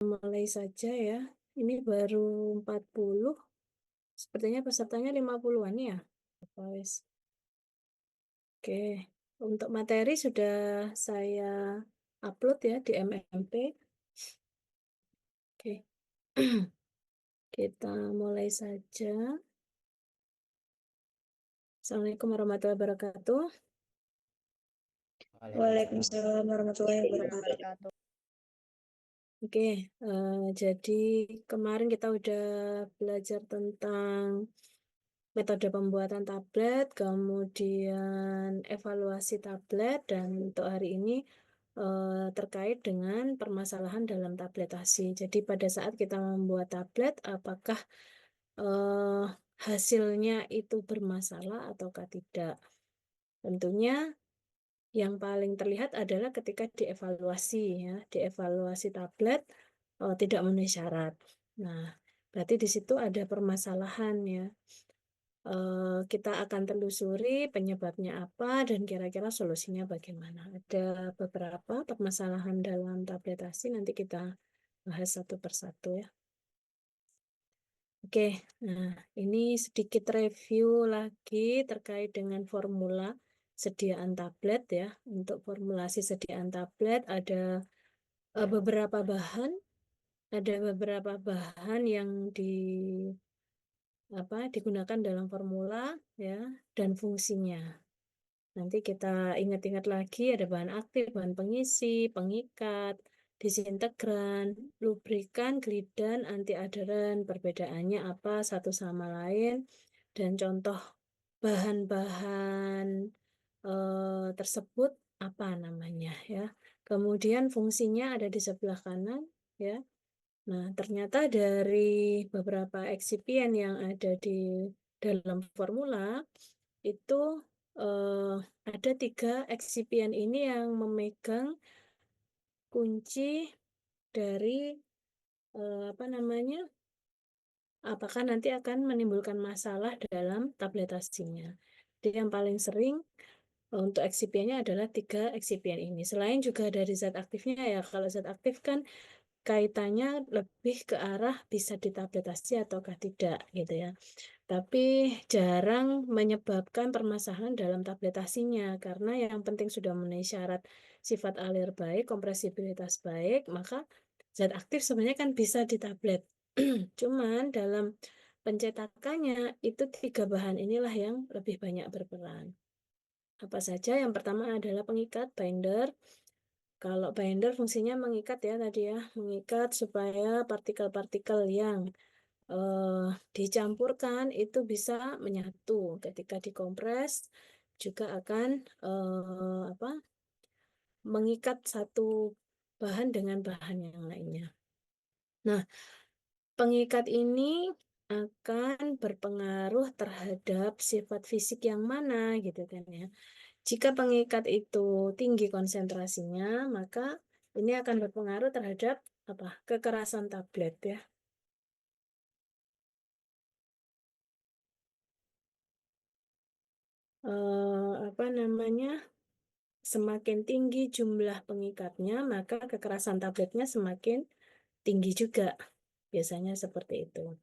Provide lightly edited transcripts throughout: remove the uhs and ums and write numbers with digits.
Mulai saja ya. Ini baru 40. Sepertinya pesertanya 50-an ya. Apa wes? Oke. Untuk materi sudah saya upload ya di MMP. Oke. Kita mulai saja. Assalamualaikum warahmatullahi wabarakatuh. Waalaikumsalam warahmatullahi wabarakatuh. Oke, jadi kemarin kita udah belajar tentang metode pembuatan tablet, kemudian evaluasi tablet, dan untuk hari ini terkait dengan permasalahan dalam tabletasi. Jadi pada saat kita membuat tablet, apakah eh, hasilnya itu bermasalah ataukah tidak? Tentunya yang paling terlihat adalah ketika dievaluasi ya, dievaluasi tablet tidak memenuhi syarat. Nah, berarti di situ ada permasalahan ya. Kita akan telusuri penyebabnya apa dan kira-kira solusinya bagaimana. Ada beberapa permasalahan dalam tabletasi, nanti kita bahas satu persatu ya. Oke, nah ini sedikit review lagi terkait dengan formula sediaan tablet ya. Untuk formulasi sediaan tablet ada beberapa bahan, yang digunakan dalam formula ya, dan fungsinya. Nanti kita ingat-ingat lagi ada bahan aktif, bahan pengisi, pengikat, disintegran, lubrikan, glidan, antiadheran, perbedaannya apa satu sama lain, dan contoh bahan-bahan tersebut apa namanya ya. Kemudian fungsinya ada di sebelah kanan ya. Nah, ternyata dari beberapa eksipien yang ada di dalam formula itu eh, ada 3 eksipien ini yang memegang kunci dari apa namanya, apakah nanti akan menimbulkan masalah dalam tabletasinya. Jadi yang paling sering untuk eksipiennya adalah 3 eksipien ini. Selain juga dari zat aktifnya ya, kalau zat aktif kan kaitannya lebih ke arah bisa ditabletasi ataukah tidak gitu ya. Tapi jarang menyebabkan permasalahan dalam tabletasinya karena yang penting sudah memenuhi syarat sifat alir baik, kompresibilitas baik, maka zat aktif sebenarnya kan bisa di tablet. Cuman dalam pencetakannya itu 3 bahan inilah yang lebih banyak berperan. Apa saja? Yang pertama adalah pengikat, binder. Kalau binder fungsinya mengikat ya tadi ya, mengikat supaya partikel-partikel yang eh, dicampurkan itu bisa menyatu. Ketika dikompres juga akan mengikat satu bahan dengan bahan yang lainnya. Nah, pengikat ini akan berpengaruh terhadap sifat fisik yang mana gitu kan ya. Jika pengikat itu tinggi konsentrasinya, maka ini akan berpengaruh terhadap kekerasan tablet ya. Apa namanya? Semakin tinggi jumlah pengikatnya, maka kekerasan tabletnya semakin tinggi juga. Biasanya seperti itu.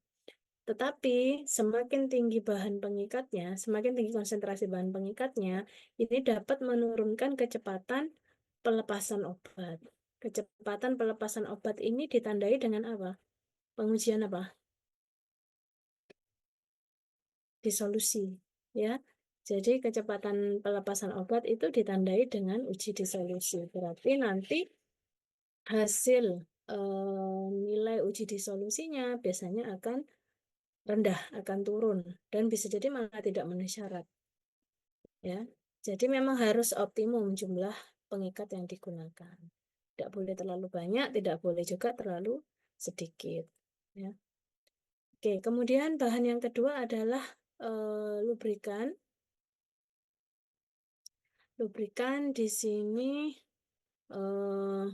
Tetapi semakin tinggi bahan pengikatnya, semakin tinggi konsentrasi bahan pengikatnya, ini dapat menurunkan kecepatan pelepasan obat. Kecepatan pelepasan obat ini ditandai dengan apa? Pengujian apa? Disolusi, ya. Jadi kecepatan pelepasan obat itu ditandai dengan uji disolusi. Berarti nanti hasil nilai uji disolusinya biasanya akan rendah, akan turun, dan bisa jadi malah tidak memenuhi syarat. Ya, jadi memang harus optimum jumlah pengikat yang digunakan. Tidak boleh terlalu banyak, tidak boleh juga terlalu sedikit. Ya. Oke, kemudian bahan yang kedua adalah lubrikan. Lubrikan di sini eh,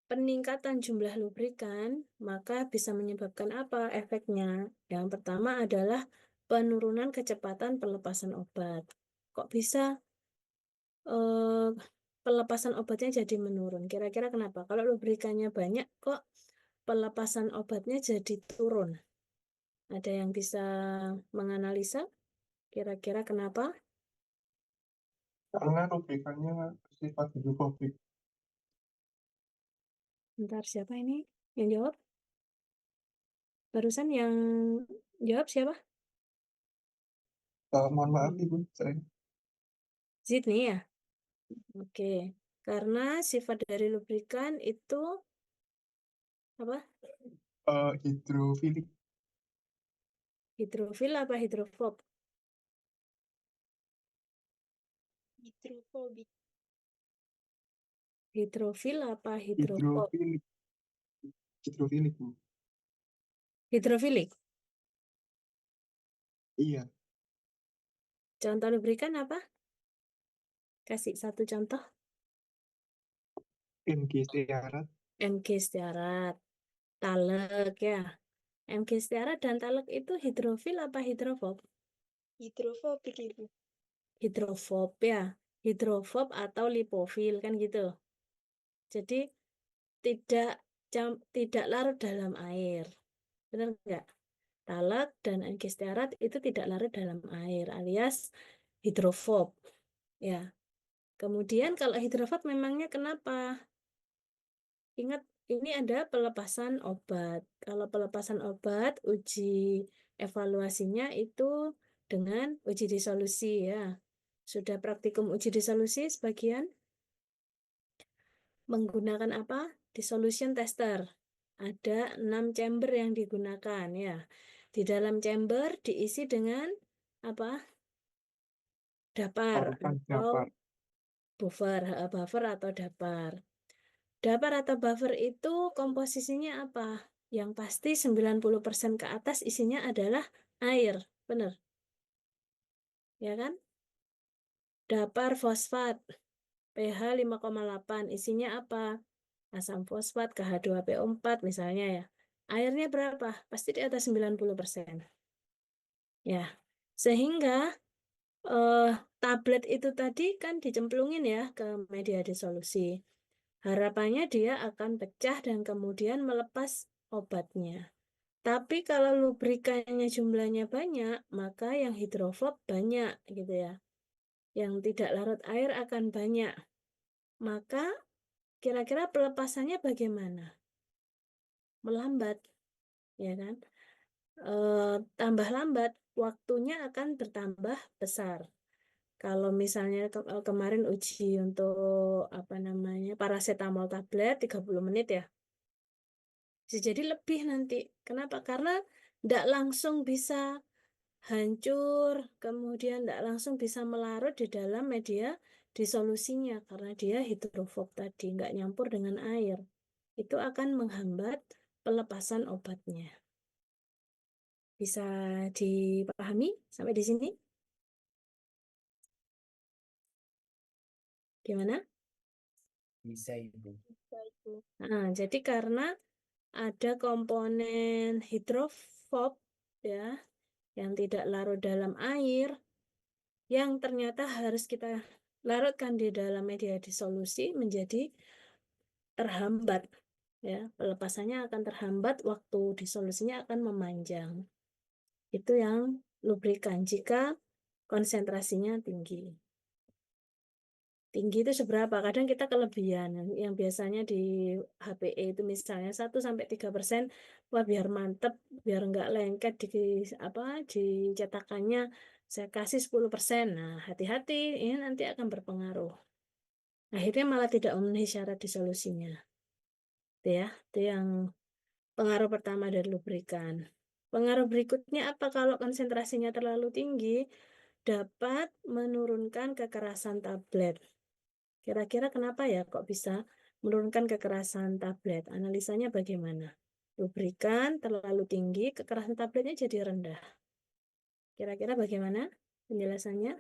peningkatan jumlah lubrikan, maka bisa menyebabkan apa efeknya? Yang pertama adalah penurunan kecepatan pelepasan obat. Kok bisa pelepasan obatnya jadi menurun. Kira-kira kenapa? Kalau lubrikannya banyak, kok pelepasan obatnya jadi turun? Ada yang bisa menganalisa? Kira-kira kenapa? Karena rubrikannya bersifat hidrofobik. Bentar, siapa ini yang jawab? Barusan yang jawab siapa? Mohon maaf Ibu, saya Sydney ya? Oke. Karena sifat dari lubrikan itu apa? hidrofilik. Hidrofil apa hidrofob? Hidrofobik. Hidrofil apa hidrofob? Hidrofilik. Hidrofilik, Bu. Hidrofilik. Iya, Contoh lubrikan apa? Kasih satu contoh. MG syarat. MG syarat. Talek ya. MG syarat dan talek itu hidrofil apa hidrofob? Hidrofobik Ibu. Hidrofob ya. Hidrofob atau lipofil kan gitu. Jadi tidak tidak larut dalam air. Benar nggak? Talak dan angkisteraat itu tidak larut dalam air alias hidrofob. Ya. Kemudian kalau hidrofob memangnya kenapa? Ingat ini ada pelepasan obat. Kalau pelepasan obat uji evaluasinya itu dengan uji disolusi ya. Sudah praktikum uji disolusi sebagian menggunakan apa? Dissolution tester. Ada 6 chamber yang digunakan ya. Di dalam chamber diisi dengan apa? Dapar Parutan atau Japar. buffer atau dapar. Dapar atau buffer itu komposisinya apa? Yang pasti 90% ke atas isinya adalah air. Benar? Ya kan? Dapar fosfat pH 5,8 isinya apa? Asam fosfat KH2PO4 misalnya ya. Airnya berapa? Pasti di atas 90%. Ya. Sehingga eh, tablet itu tadi kan dicemplungin ya ke media disolusi. Harapannya dia akan pecah dan kemudian melepas obatnya. Tapi kalau lubrikannya jumlahnya banyak, maka yang hidrofob banyak gitu ya. Yang tidak larut air akan banyak. Maka kira-kira pelepasannya bagaimana? Melambat, ya kan? Tambah lambat, waktunya akan bertambah besar. Kalau misalnya kemarin uji untuk apa namanya paracetamol tablet 30 menit ya, bisa jadi lebih nanti. Kenapa? Karena tidak langsung bisa hancur, kemudian tidak langsung bisa melarut di dalam media disolusinya karena dia hidrofob tadi, nggak nyampur dengan air. Itu akan menghambat pelepasan obatnya. Bisa dipahami sampai di sini? Gimana? Bisa Ibu. Bisa Ibu. Nah, jadi karena ada komponen hidrofob ya yang tidak larut dalam air yang ternyata harus kita larutkan di dalam media disolusi menjadi terhambat ya pelepasannya akan terhambat waktu disolusinya akan memanjang itu yang lubrikan jika konsentrasinya tinggi. Tinggi itu seberapa? Kadang kita kelebihan yang biasanya di HPE itu misalnya 1-3%, wah biar mantep, biar nggak lengket di apa di cetakannya saya kasih 10%. Nah, hati-hati ini nanti akan berpengaruh. Akhirnya malah tidak memenuhi syarat disolusinya. Itu ya, itu yang pengaruh pertama dari lubrikan. Pengaruh berikutnya apa kalau konsentrasinya terlalu tinggi? Dapat menurunkan kekerasan tablet. Kira-kira kenapa ya kok bisa menurunkan kekerasan tablet? Analisanya bagaimana? Lubrikan terlalu tinggi, kekerasan tabletnya jadi rendah. Kira-kira bagaimana penjelasannya?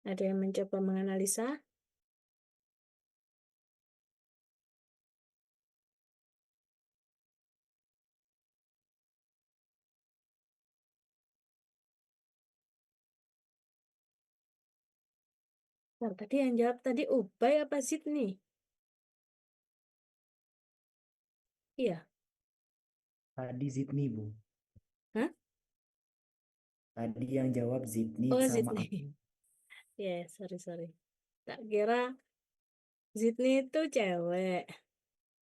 Ada yang mencoba menganalisa? Bentar, tadi yang jawab tadi Ubay apa Zidni? Iya. Tadi Zidni, Bu. Hah? Tadi yang jawab Zidni Oh, sama Zidni. aku. Ya, sorry. Tak kira Zidni itu cewek.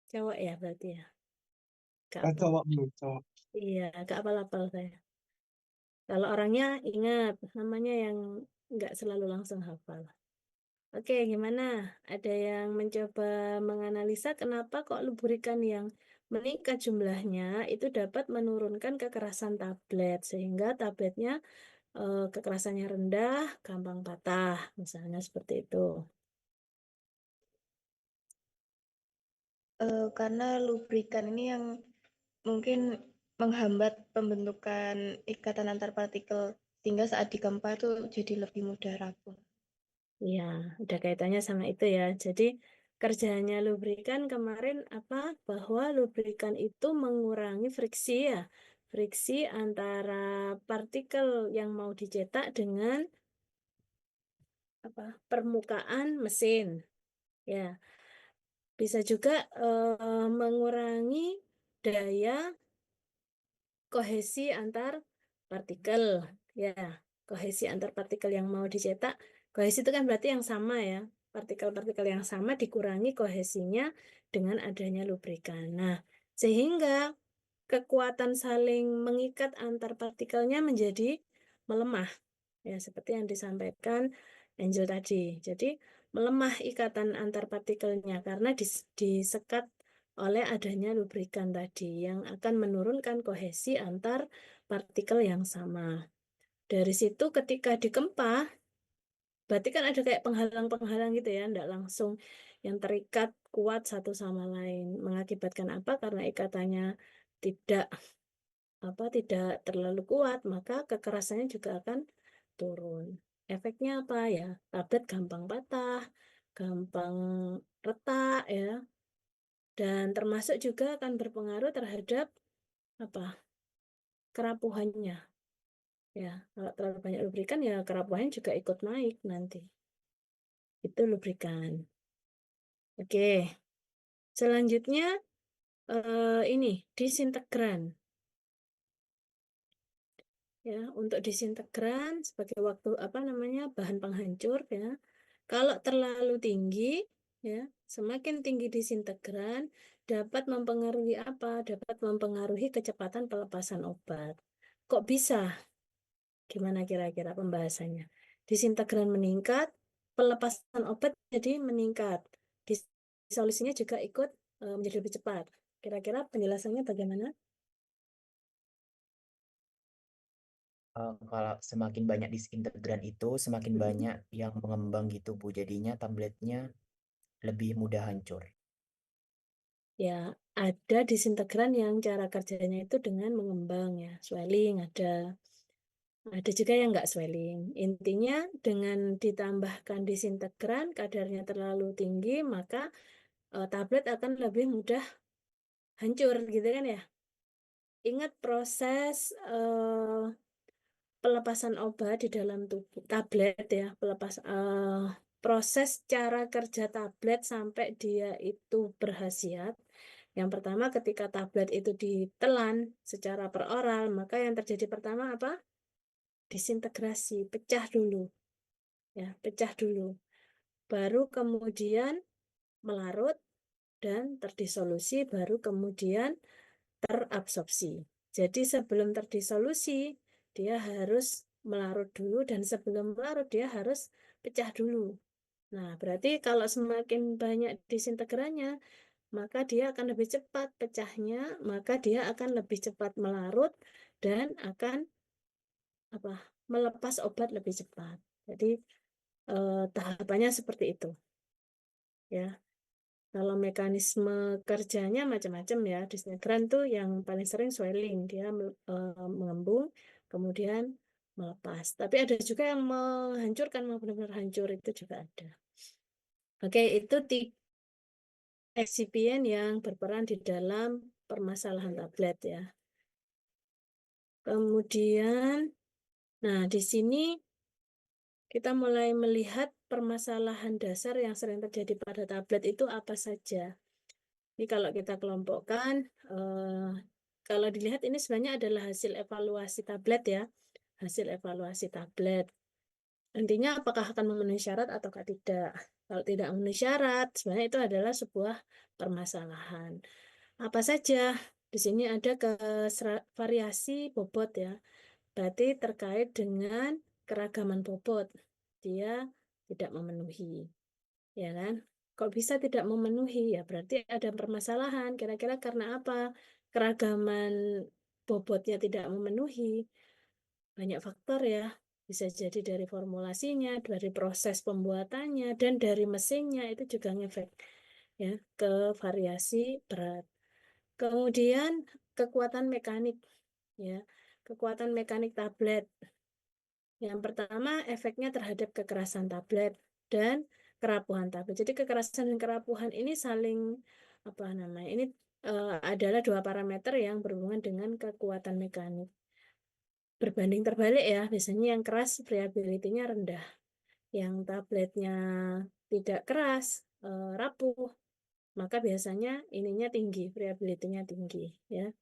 Cewek ya berarti ya. Gak apa. Cowok belum, cowok. Iya, gak apal-apal saya. Kalau orangnya ingat namanya yang nggak selalu langsung hafal. Oke, gimana? Ada yang mencoba menganalisa kenapa kok lubrikan yang meningkat jumlahnya itu dapat menurunkan kekerasan tablet sehingga tabletnya kekerasannya rendah, gampang patah, misalnya seperti itu. Karena lubrikan ini yang mungkin menghambat pembentukan ikatan antar partikel sehingga saat digempa itu jadi lebih mudah rapuh. Iya, ada kaitannya sama itu ya. Jadi kerjanya lubrikan kemarin apa? Bahwa lubrikan itu mengurangi friksi ya. Friksi antara partikel yang mau dicetak dengan apa? Permukaan mesin. Ya, bisa juga mengurangi daya kohesi antar partikel. Ya, kohesi antar partikel yang mau dicetak. Kohesi itu kan berarti yang sama ya. Partikel-partikel yang sama dikurangi kohesinya dengan adanya lubrikan. Nah, sehingga kekuatan saling mengikat antar partikelnya menjadi melemah. Ya, seperti yang disampaikan Angel tadi. Jadi, melemah ikatan antar partikelnya karena disekat oleh adanya lubrikan tadi yang akan menurunkan kohesi antar partikel yang sama. Dari situ ketika dikempa, berarti kan ada kayak penghalang-penghalang gitu ya, enggak langsung yang terikat kuat satu sama lain. Mengakibatkan apa? Karena ikatannya tidak tidak terlalu kuat, maka kekerasannya juga akan turun. Efeknya apa ya? Tablet gampang patah, gampang retak ya, dan termasuk juga akan berpengaruh terhadap apa? Kerapuhannya. Ya, kalau terlalu banyak lubrikan ya kerapuhan juga ikut naik nanti. Itu lubrikan. Oke. Selanjutnya ini disintegran. Ya, untuk disintegran sebagai waktu apa namanya bahan penghancur ya. Kalau terlalu tinggi ya, semakin tinggi disintegran dapat mempengaruhi apa? Dapat mempengaruhi kecepatan pelepasan obat. Kok bisa? Gimana kira-kira pembahasannya? Disintegran meningkat, pelepasan obat jadi meningkat. Disolusinya juga ikut menjadi lebih cepat. Kira-kira penjelasannya bagaimana? Kalau semakin banyak disintegran itu, semakin banyak yang mengembang gitu, Bu. Jadinya tabletnya lebih mudah hancur. Ya, ada disintegran yang cara kerjanya itu dengan mengembang ya, swelling ada. Ada juga yang nggak swelling. Intinya dengan ditambahkan disintegran, kadarnya terlalu tinggi, maka tablet akan lebih mudah hancur gitu kan ya. Ingat proses pelepasan obat di dalam tubuh tablet ya, proses cara kerja tablet sampai dia itu berkhasiat. Yang pertama ketika tablet itu ditelan secara peroral, maka yang terjadi pertama apa? Disintegrasi, pecah dulu. Ya, pecah dulu. Baru kemudian melarut dan terdisolusi, baru kemudian terabsorpsi. Jadi sebelum terdisolusi, dia harus melarut dulu dan sebelum melarut dia harus pecah dulu. Nah, berarti kalau semakin banyak disintegrannya, maka dia akan lebih cepat pecahnya, maka dia akan lebih cepat melarut dan akan apa? Melepas obat lebih cepat. Jadi tahapannya seperti itu. Ya, kalau mekanisme kerjanya macam-macam ya. Disintegran tuh yang paling sering swelling, dia mengembung, kemudian melepas. Tapi ada juga yang menghancurkan, mau benar-benar hancur itu juga ada. Oke, itu tiga eksipien yang berperan di dalam permasalahan tablet ya. Kemudian, nah di sini kita mulai melihat permasalahan dasar yang sering terjadi pada tablet itu apa saja? Ini kalau kita kelompokkan, kalau dilihat ini sebenarnya adalah hasil evaluasi tablet ya, hasil evaluasi tablet. Intinya apakah akan memenuhi syarat atau tidak. Kalau tidak memenuhi syarat, sebenarnya itu adalah sebuah permasalahan. Apa saja? Di sini ada variasi bobot ya. Berarti terkait dengan keragaman bobot. Dia tidak memenuhi. Ya kan? Kok bisa tidak memenuhi? Ya berarti ada permasalahan. Kira-kira karena apa? Keragaman bobotnya tidak memenuhi. Banyak faktor ya. Bisa jadi dari formulasinya, dari proses pembuatannya, dan dari mesinnya itu juga ngefek ya ke variasi berat. Kemudian kekuatan mekanik ya. Kekuatan mekanik tablet. Yang pertama efeknya terhadap kekerasan tablet dan kerapuhan tablet. Jadi kekerasan dan kerapuhan ini saling apa namanya? Ini adalah dua parameter yang berhubungan dengan kekuatan mekanik. Berbanding terbalik ya, biasanya yang keras reliability-nya rendah. Yang tabletnya tidak keras, rapuh, maka biasanya ininya tinggi, reliability-nya tinggi ya.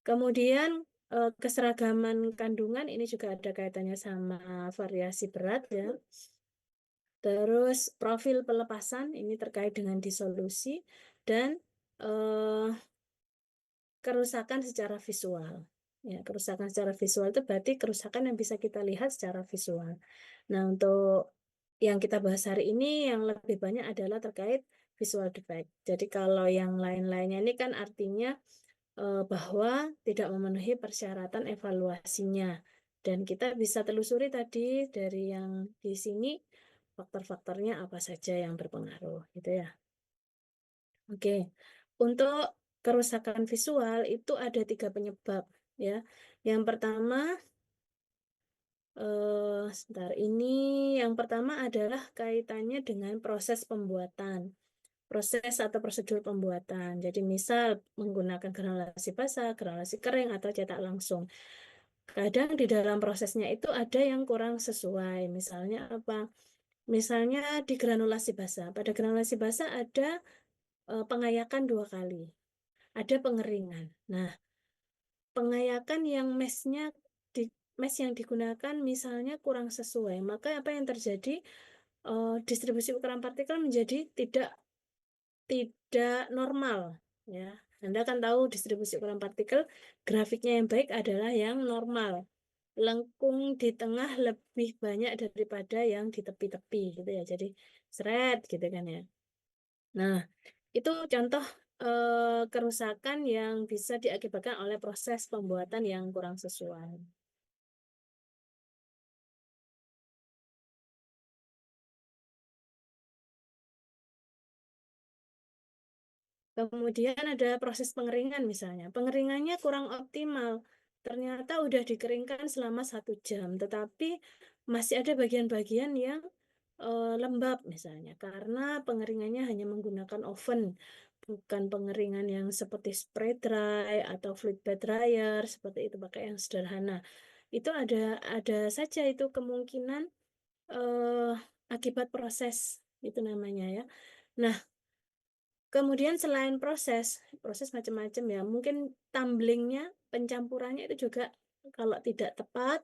Kemudian keseragaman kandungan ini juga ada kaitannya sama variasi berat ya. Terus profil pelepasan ini terkait dengan disolusi dan kerusakan secara visual. Ya, kerusakan secara visual itu berarti kerusakan yang bisa kita lihat secara visual. Nah, untuk yang kita bahas hari ini yang lebih banyak adalah terkait visual defect. Jadi kalau yang lain-lainnya ini kan artinya bahwa tidak memenuhi persyaratan evaluasinya. Dan kita bisa telusuri tadi dari yang di sini faktor-faktornya apa saja yang berpengaruh, gitu ya. Oke, untuk kerusakan visual itu ada 3 penyebab ya. Yang pertama, sebentar ini, yang pertama adalah kaitannya dengan proses pembuatan. Proses atau prosedur pembuatan. Jadi misal menggunakan granulasi basah, granulasi kering, atau cetak langsung. Kadang di dalam prosesnya itu ada yang kurang sesuai. Misalnya apa? Misalnya di granulasi basah. Pada granulasi basah ada pengayakan 2 kali. Ada pengeringan. Nah, pengayakan yang mesh yang digunakan misalnya kurang sesuai. Maka apa yang terjadi? Distribusi ukuran partikel menjadi tidak normal ya. Anda kan tahu distribusi ukuran partikel grafiknya yang baik adalah yang normal. Lengkung di tengah lebih banyak daripada yang di tepi-tepi gitu ya. Jadi seret gitu kan ya. Nah, itu contoh kerusakan yang bisa diakibatkan oleh proses pembuatan yang kurang sesuai. Kemudian ada proses pengeringan misalnya. Pengeringannya kurang optimal. Ternyata udah dikeringkan selama 1 jam, tetapi masih ada bagian-bagian yang lembab misalnya. Karena pengeringannya hanya menggunakan oven, bukan pengeringan yang seperti spray dry atau fluid bed dryer, seperti itu pakai yang sederhana. Itu ada saja itu kemungkinan akibat proses, itu namanya ya. Nah, kemudian selain proses macam-macam ya, mungkin tumblingnya, pencampurannya itu juga kalau tidak tepat,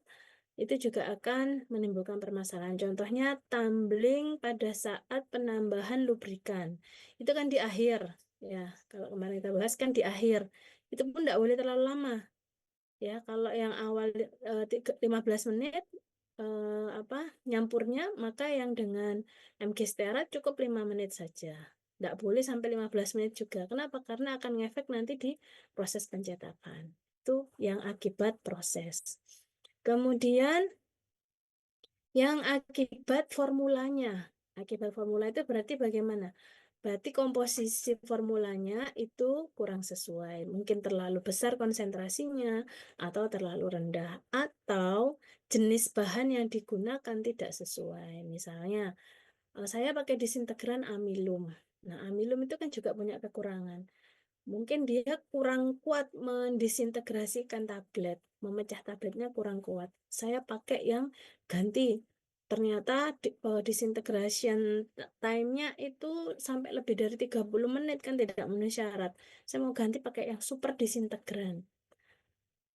itu juga akan menimbulkan permasalahan. Contohnya tumbling pada saat penambahan lubrikan. Itu kan di akhir, ya. Kalau kemarin kita bahas kan di akhir. Itu pun tidak boleh terlalu lama. Ya, kalau yang awal 15 menit nyampurnya, maka yang dengan MG stearat cukup 5 menit saja. Tidak boleh sampai 15 menit juga. Kenapa? Karena akan ngefek nanti di proses pencetakan. Itu yang akibat proses. Kemudian yang akibat formulanya. Akibat formula itu berarti bagaimana? Berarti komposisi formulanya itu kurang sesuai. Mungkin terlalu besar konsentrasinya atau terlalu rendah. Atau jenis bahan yang digunakan tidak sesuai. Misalnya, saya pakai disintegran amilum. Nah, amilum itu kan juga punya kekurangan. Mungkin dia kurang kuat mendisintegrasikan tablet. Memecah tabletnya kurang kuat. Saya pakai yang ganti ternyata disintegration time-nya itu sampai lebih dari 30 menit kan tidak memenuhi syarat. Saya mau ganti pakai yang super disintegran.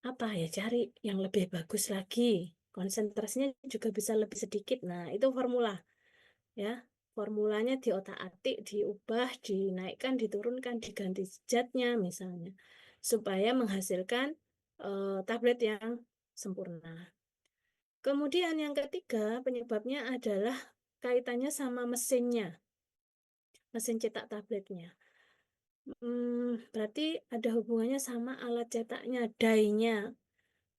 Apa ya, cari yang lebih bagus lagi. Konsentrasinya juga bisa lebih sedikit. Nah, itu formula ya. Formulanya diotak-atik, diubah, dinaikkan, diturunkan, diganti zatnya misalnya. Supaya menghasilkan tablet yang sempurna. Kemudian yang ketiga, penyebabnya adalah kaitannya sama mesinnya, mesin cetak tabletnya. Berarti ada hubungannya sama alat cetaknya, die-nya,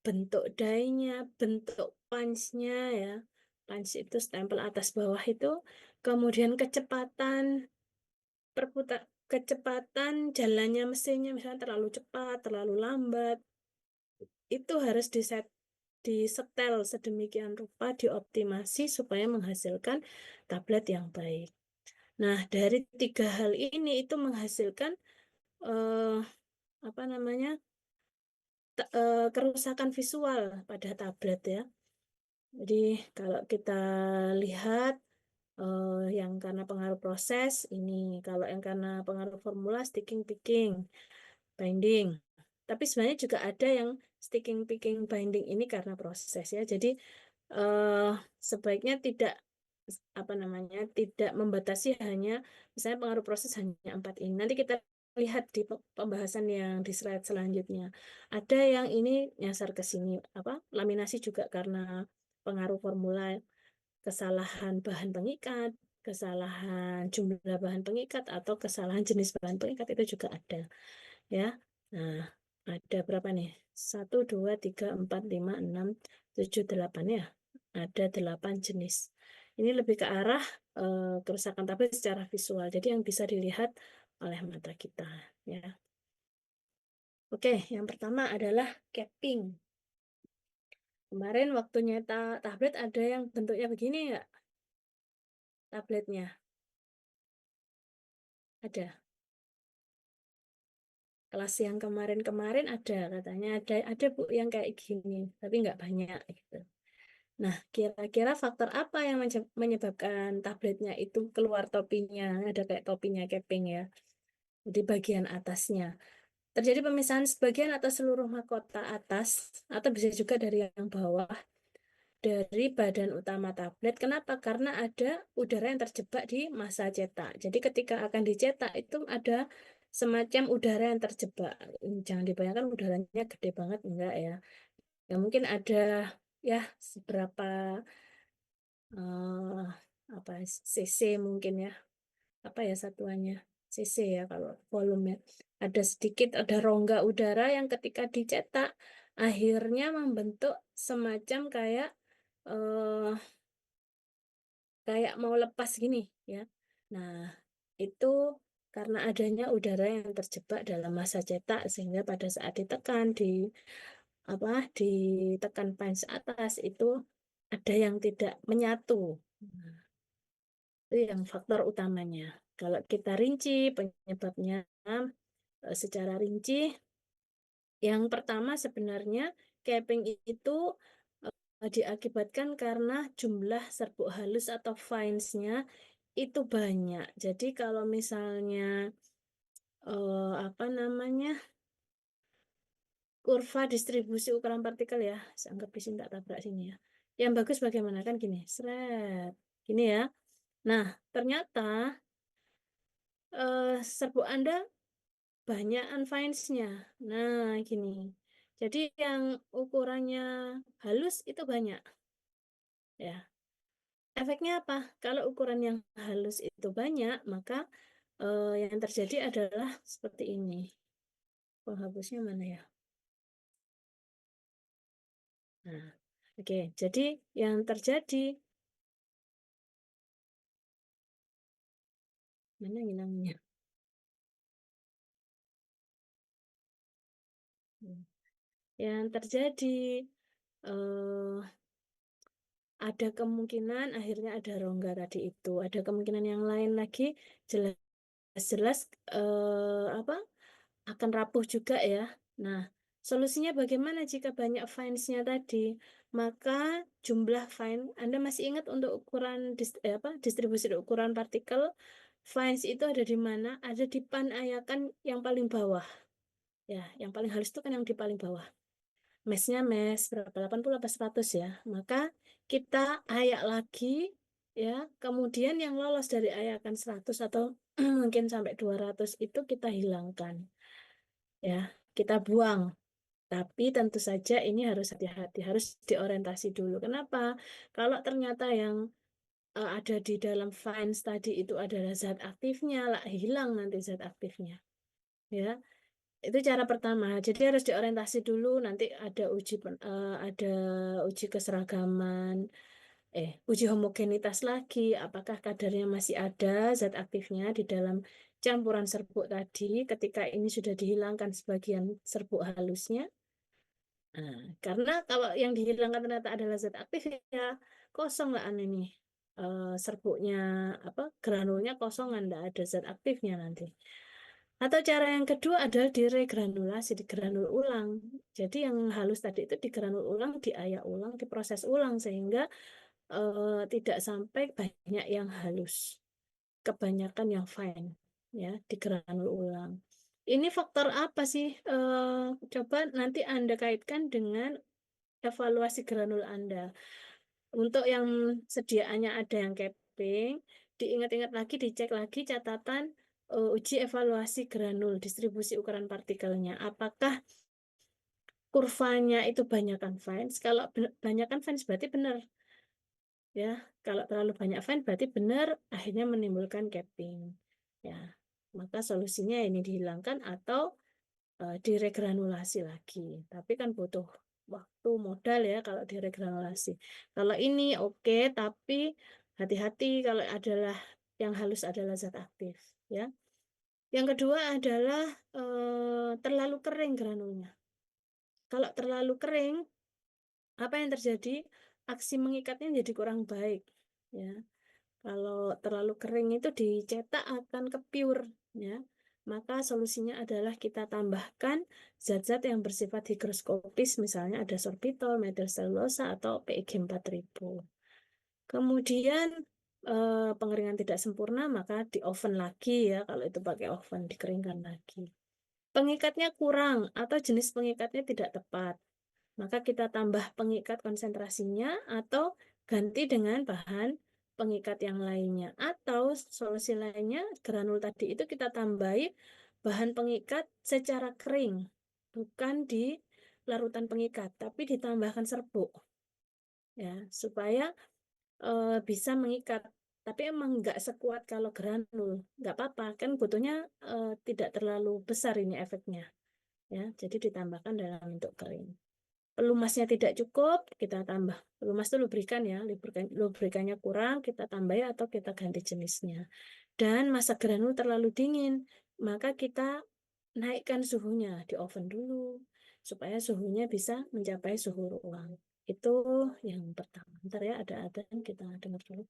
bentuk die-nya, bentuk punch-nya ya. Punch itu stempel atas bawah itu, kemudian kecepatan jalannya mesinnya, misalnya terlalu cepat, terlalu lambat, itu harus disetel sedemikian rupa, dioptimasi supaya menghasilkan tablet yang baik. Nah, dari 3 hal ini itu menghasilkan apa namanya kerusakan visual pada tablet ya. Jadi kalau kita lihat yang karena pengaruh proses ini, kalau yang karena pengaruh formula sticking picking binding. Tapi sebenarnya juga ada yang sticking picking binding ini karena proses ya. Jadi sebaiknya tidak tidak membatasi hanya misalnya pengaruh proses hanya 4 ini. Nanti kita lihat di pembahasan yang di slide selanjutnya. Ada yang ini nyasar ke sini laminasi juga karena pengaruh formula, kesalahan bahan pengikat, kesalahan jumlah bahan pengikat atau kesalahan jenis bahan pengikat itu juga ada ya. Nah, ada berapa nih? 1, 2, 3, 4, 5, 6, 7, 8 ya. Ada 8 jenis. Ini lebih ke arah kerusakan tablet secara visual. Jadi yang bisa dilihat oleh mata kita ya. Oke, yang pertama adalah capping. Kemarin waktu nyetak tablet ada yang bentuknya begini enggak? Tabletnya. Ada. Kelas yang kemarin-kemarin ada katanya ada Bu yang kayak gini, tapi nggak banyak gitu. Nah, kira-kira faktor apa yang menyebabkan tabletnya itu keluar topinya, ada kayak topinya capping ya, di bagian atasnya. Terjadi pemisahan sebagian atau seluruh mahkota atas, atau bisa juga dari yang bawah, dari badan utama tablet. Kenapa? Karena ada udara yang terjebak di massa cetak. Jadi ketika akan dicetak itu ada semacam udara yang terjebak. Jangan dibayangkan udaranya gede banget, enggak ya. Ya mungkin ada ya seberapa cc mungkin ya, apa ya satuannya, cc ya kalau volume ya. Ada sedikit, ada rongga udara yang ketika dicetak akhirnya membentuk semacam kayak mau lepas gini ya. Nah, itu karena adanya udara yang terjebak dalam massa cetak sehingga pada saat ditekan punch atas itu ada yang tidak menyatu. Nah, itu yang faktor utamanya. Kalau kita rinci penyebabnya secara rinci, yang pertama sebenarnya capping itu diakibatkan karena jumlah serbuk halus atau fines-nya itu banyak. Jadi kalau misalnya kurva distribusi ukuran partikel ya, anggap di sini tak tabrak sini ya. Yang bagus bagaimana kan gini, seret, gini ya. Nah, ternyata serbuk Anda banyak unfines-nya. Nah, gini. Jadi yang ukurannya halus itu banyak. Ya. Efeknya apa? Kalau ukuran yang halus itu banyak, maka yang terjadi adalah seperti ini. Penghapusnya mana ya? Nah, oke. Jadi yang terjadi mana ngilangnya? Yang terjadi ada kemungkinan akhirnya ada rongga tadi itu. Ada kemungkinan yang lain lagi jelas-jelas akan rapuh juga ya. Nah, solusinya bagaimana jika banyak fines-nya tadi? maka jumlah fine, Anda masih ingat untuk ukuran distribusi ukuran partikel, fines itu ada di mana? Ada di panayakan yang paling bawah. Ya, yang paling halus itu kan yang di paling bawah. Mesnya mes berapa? 80 apa 100 ya. Maka kita ayak lagi ya. Kemudian yang lolos dari ayakan 100 atau mungkin sampai 200 itu kita hilangkan. Ya, kita buang. Tapi tentu saja ini harus hati-hati, harus diorientasi dulu. Kenapa? Kalau ternyata yang ada di dalam fines tadi itu adalah zat aktifnya, lah hilang nanti zat aktifnya. Ya, itu cara pertama. Jadi harus diorientasi dulu. Nanti ada uji keseragaman, uji homogenitas lagi. Apakah kadarnya masih ada zat aktifnya di dalam campuran serbuk tadi? Ketika ini sudah dihilangkan sebagian serbuk halusnya. Nah, karena kalau yang dihilangkan ternyata adalah zat aktif ya kosong lah ini. Serbuknya granulnya kosongan, nggak ada zat aktifnya nanti. Atau cara yang kedua adalah diregranulasi, digranul ulang. Jadi yang halus tadi itu digranul ulang, diayak ulang, diproses ulang sehingga tidak sampai banyak yang halus, kebanyakan yang fine, ya digranul ulang. Ini faktor apa sih? Coba nanti Anda kaitkan dengan evaluasi granul Anda. Untuk yang sediaannya ada yang capping, diingat-ingat lagi, dicek lagi catatan uji evaluasi granul, distribusi ukuran partikelnya. Apakah kurvanya itu banyakkan fines? Kalau banyakkan fines berarti benar. Ya, kalau terlalu banyak fines berarti benar, akhirnya menimbulkan capping. Ya, maka solusinya ini dihilangkan atau diregranulasi lagi. Tapi kan butuh waktu modal ya kalau diregranulasi. Kalau ini oke, tapi hati-hati kalau adalah yang halus adalah zat aktif. Ya. Yang kedua adalah terlalu kering granulnya. Kalau terlalu kering, apa yang terjadi? Aksi mengikatnya jadi kurang baik. Ya. Kalau terlalu kering itu dicetak akan kepiur, ya. Maka solusinya adalah kita tambahkan zat-zat yang bersifat higroskopis, misalnya ada sorbitol, metil selulosa, atau PEG 4000. Kemudian pengeringan tidak sempurna, maka di oven lagi ya, kalau itu pakai oven, dikeringkan lagi. Pengikatnya kurang atau jenis pengikatnya tidak tepat, maka kita tambah pengikat konsentrasinya atau ganti dengan bahan pengikat yang lainnya. Atau solusi lainnya, granul tadi itu kita tambahi bahan pengikat secara kering, bukan di larutan pengikat, tapi ditambahkan serbuk. Ya, supaya bisa mengikat. Tapi emang nggak sekuat kalau granul. Nggak apa-apa, kan butuhnya tidak terlalu besar ini efeknya. Ya, jadi ditambahkan dalam bentuk kering. Pelumasnya tidak cukup, kita tambah. Pelumas itu lubrikan ya, lubrikannya kurang, kita tambah atau kita ganti jenisnya. Dan masa granul terlalu dingin, maka kita naikkan suhunya di oven dulu, supaya suhunya bisa mencapai suhu ruang. Itu yang pertama. Ntar ya, ada adzan, kita dengar dulu.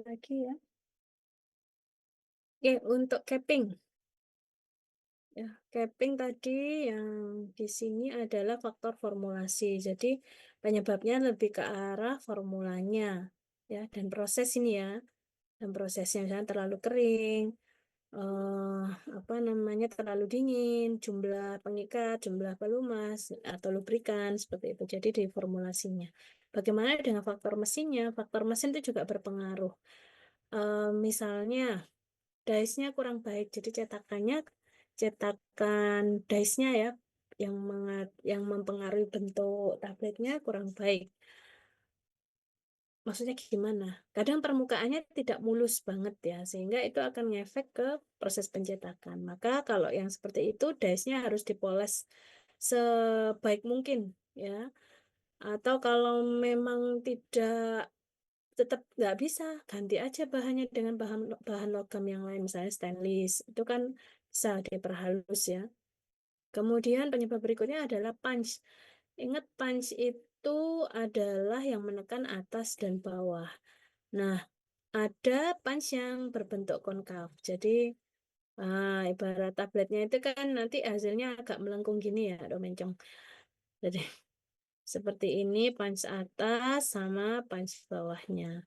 lagi ya. Oke, untuk capping. Ya, capping tadi yang di sini adalah faktor formulasi. Jadi penyebabnya lebih ke arah formulanya ya, dan proses ini ya. Dan prosesnya misalnya terlalu kering, apa namanya, terlalu dingin, jumlah pengikat, jumlah pelumas atau lubrikan seperti itu. Jadi di formulasinya. Bagaimana dengan faktor mesinnya? Faktor mesin itu juga berpengaruh. Misalnya dice-nya kurang baik, jadi cetakan dice-nya ya yang mempengaruhi bentuk tabletnya kurang baik. Maksudnya gimana? Kadang permukaannya tidak mulus banget ya, sehingga itu akan ngefek ke proses pencetakan. Maka kalau yang seperti itu, dice-nya harus dipoles sebaik mungkin ya. Atau kalau memang tidak tetap nggak bisa, ganti aja bahannya dengan bahan logam yang lain, misalnya stainless. Itu kan bisa diperhalus ya. Kemudian penyebab berikutnya adalah punch. Ingat punch itu adalah yang menekan atas dan bawah. Nah, ada punch yang berbentuk konkav. Jadi ibarat tabletnya itu kan nanti hasilnya agak melengkung gini ya, Dok Mencong. Jadi seperti ini punch atas sama punch bawahnya.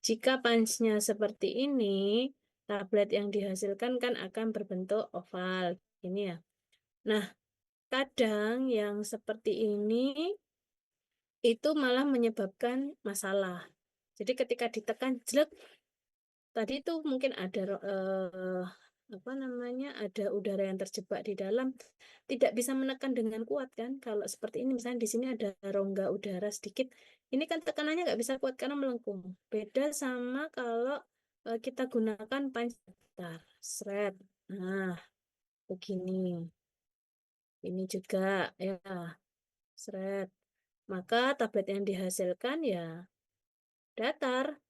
Jika punch-nya seperti ini, tablet yang dihasilkan kan akan berbentuk oval. Ini ya. Nah, kadang yang seperti ini itu malah menyebabkan masalah. Jadi ketika ditekan jelek, tadi itu mungkin ada apa namanya, ada udara yang terjebak di dalam, tidak bisa menekan dengan kuat kan. Kalau seperti ini misalnya di sini ada rongga udara sedikit, ini kan tekanannya nggak bisa kuat karena melengkung. Beda sama kalau kita gunakan punch datar, shred. Nah, begini. Ini juga ya, shred. Maka tablet yang dihasilkan ya datar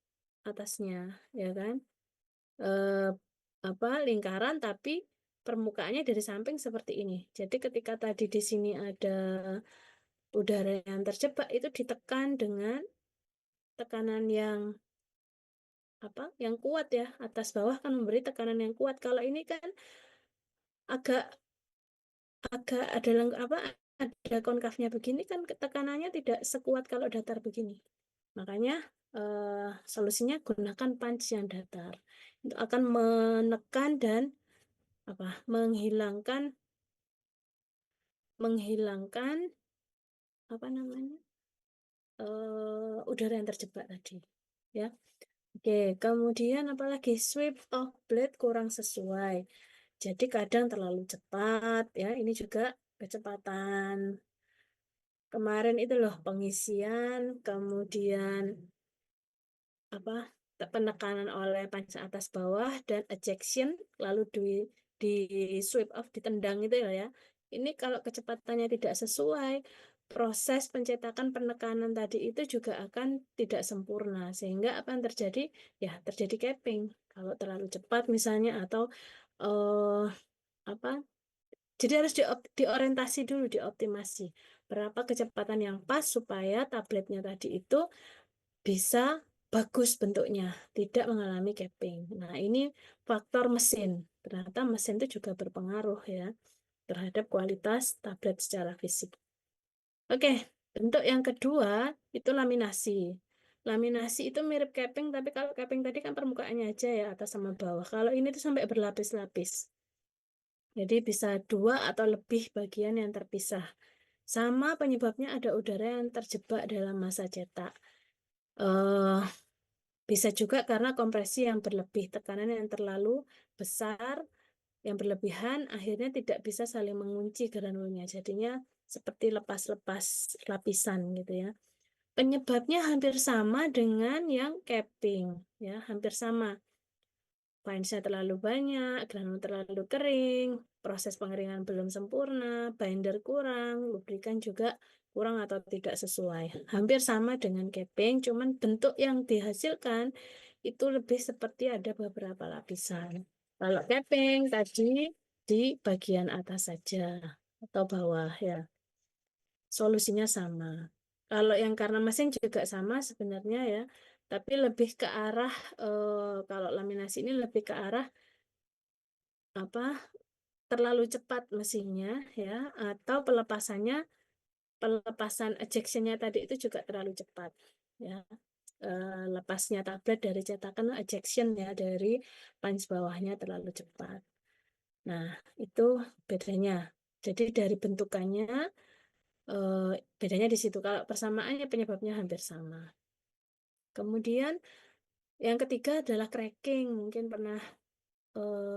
atasnya, ya kan? Eh, apa lingkaran tapi permukaannya dari samping seperti ini. Jadi ketika tadi di sini ada udara yang terjebak itu ditekan dengan tekanan yang apa? Yang kuat ya. Atas bawah kan memberi tekanan yang kuat. Kalau ini kan agak agak ada apa? Ada konkavnya begini kan tekanannya tidak sekuat kalau datar begini. Makanya solusinya gunakan punch yang datar. Itu akan menekan dan apa? menghilangkan apa namanya? Udara yang terjebak tadi. Ya. Oke, kemudian apalagi sweep of blade kurang sesuai. Jadi kadang terlalu cepat ya. Ini juga kecepatan. Kemarin itu loh pengisian, kemudian apa penekanan oleh panca atas bawah dan ejection lalu di sweep off ditendang itu ya. Ini kalau kecepatannya tidak sesuai, proses pencetakan penekanan tadi itu juga akan tidak sempurna sehingga apa yang terjadi ya terjadi capping kalau terlalu cepat misalnya atau apa jadi harus diorientasi dulu, dioptimasi berapa kecepatan yang pas supaya tabletnya tadi itu bisa bagus bentuknya, tidak mengalami capping. Nah, ini faktor mesin. Ternyata mesin itu juga berpengaruh ya terhadap kualitas tablet secara fisik. Oke, bentuk yang kedua itu laminasi. Laminasi itu mirip capping, tapi kalau capping tadi kan permukaannya aja ya, atas sama bawah. Kalau ini tuh sampai berlapis-lapis. Jadi bisa dua atau lebih bagian yang terpisah. Sama penyebabnya ada udara yang terjebak dalam massa cetak. Bisa juga karena kompresi yang berlebih, tekanan yang terlalu besar, yang berlebihan, akhirnya tidak bisa saling mengunci granulnya. Jadinya seperti lepas-lepas lapisan gitu ya. Penyebabnya hampir sama dengan yang capping, ya, hampir sama. Fainsnya terlalu banyak, granul terlalu kering, proses pengeringan belum sempurna, binder kurang, lubrikan juga kurang atau tidak sesuai. Hampir sama dengan capping, cuman bentuk yang dihasilkan itu lebih seperti ada beberapa lapisan. Kalau capping tadi di bagian atas saja atau bawah ya. Solusinya sama. Kalau yang karena mesin juga sama sebenarnya ya. tapi lebih ke arah kalau laminasi ini lebih ke arah apa terlalu cepat mesinnya ya, atau pelepasan ejectionnya tadi itu juga terlalu cepat ya. Lepasnya tablet dari cetakan ejection ya dari punch bawahnya terlalu cepat. Nah, itu bedanya. Jadi dari bentukannya bedanya di situ. Kalau persamaannya penyebabnya hampir sama. Kemudian yang ketiga adalah cracking. Mungkin pernah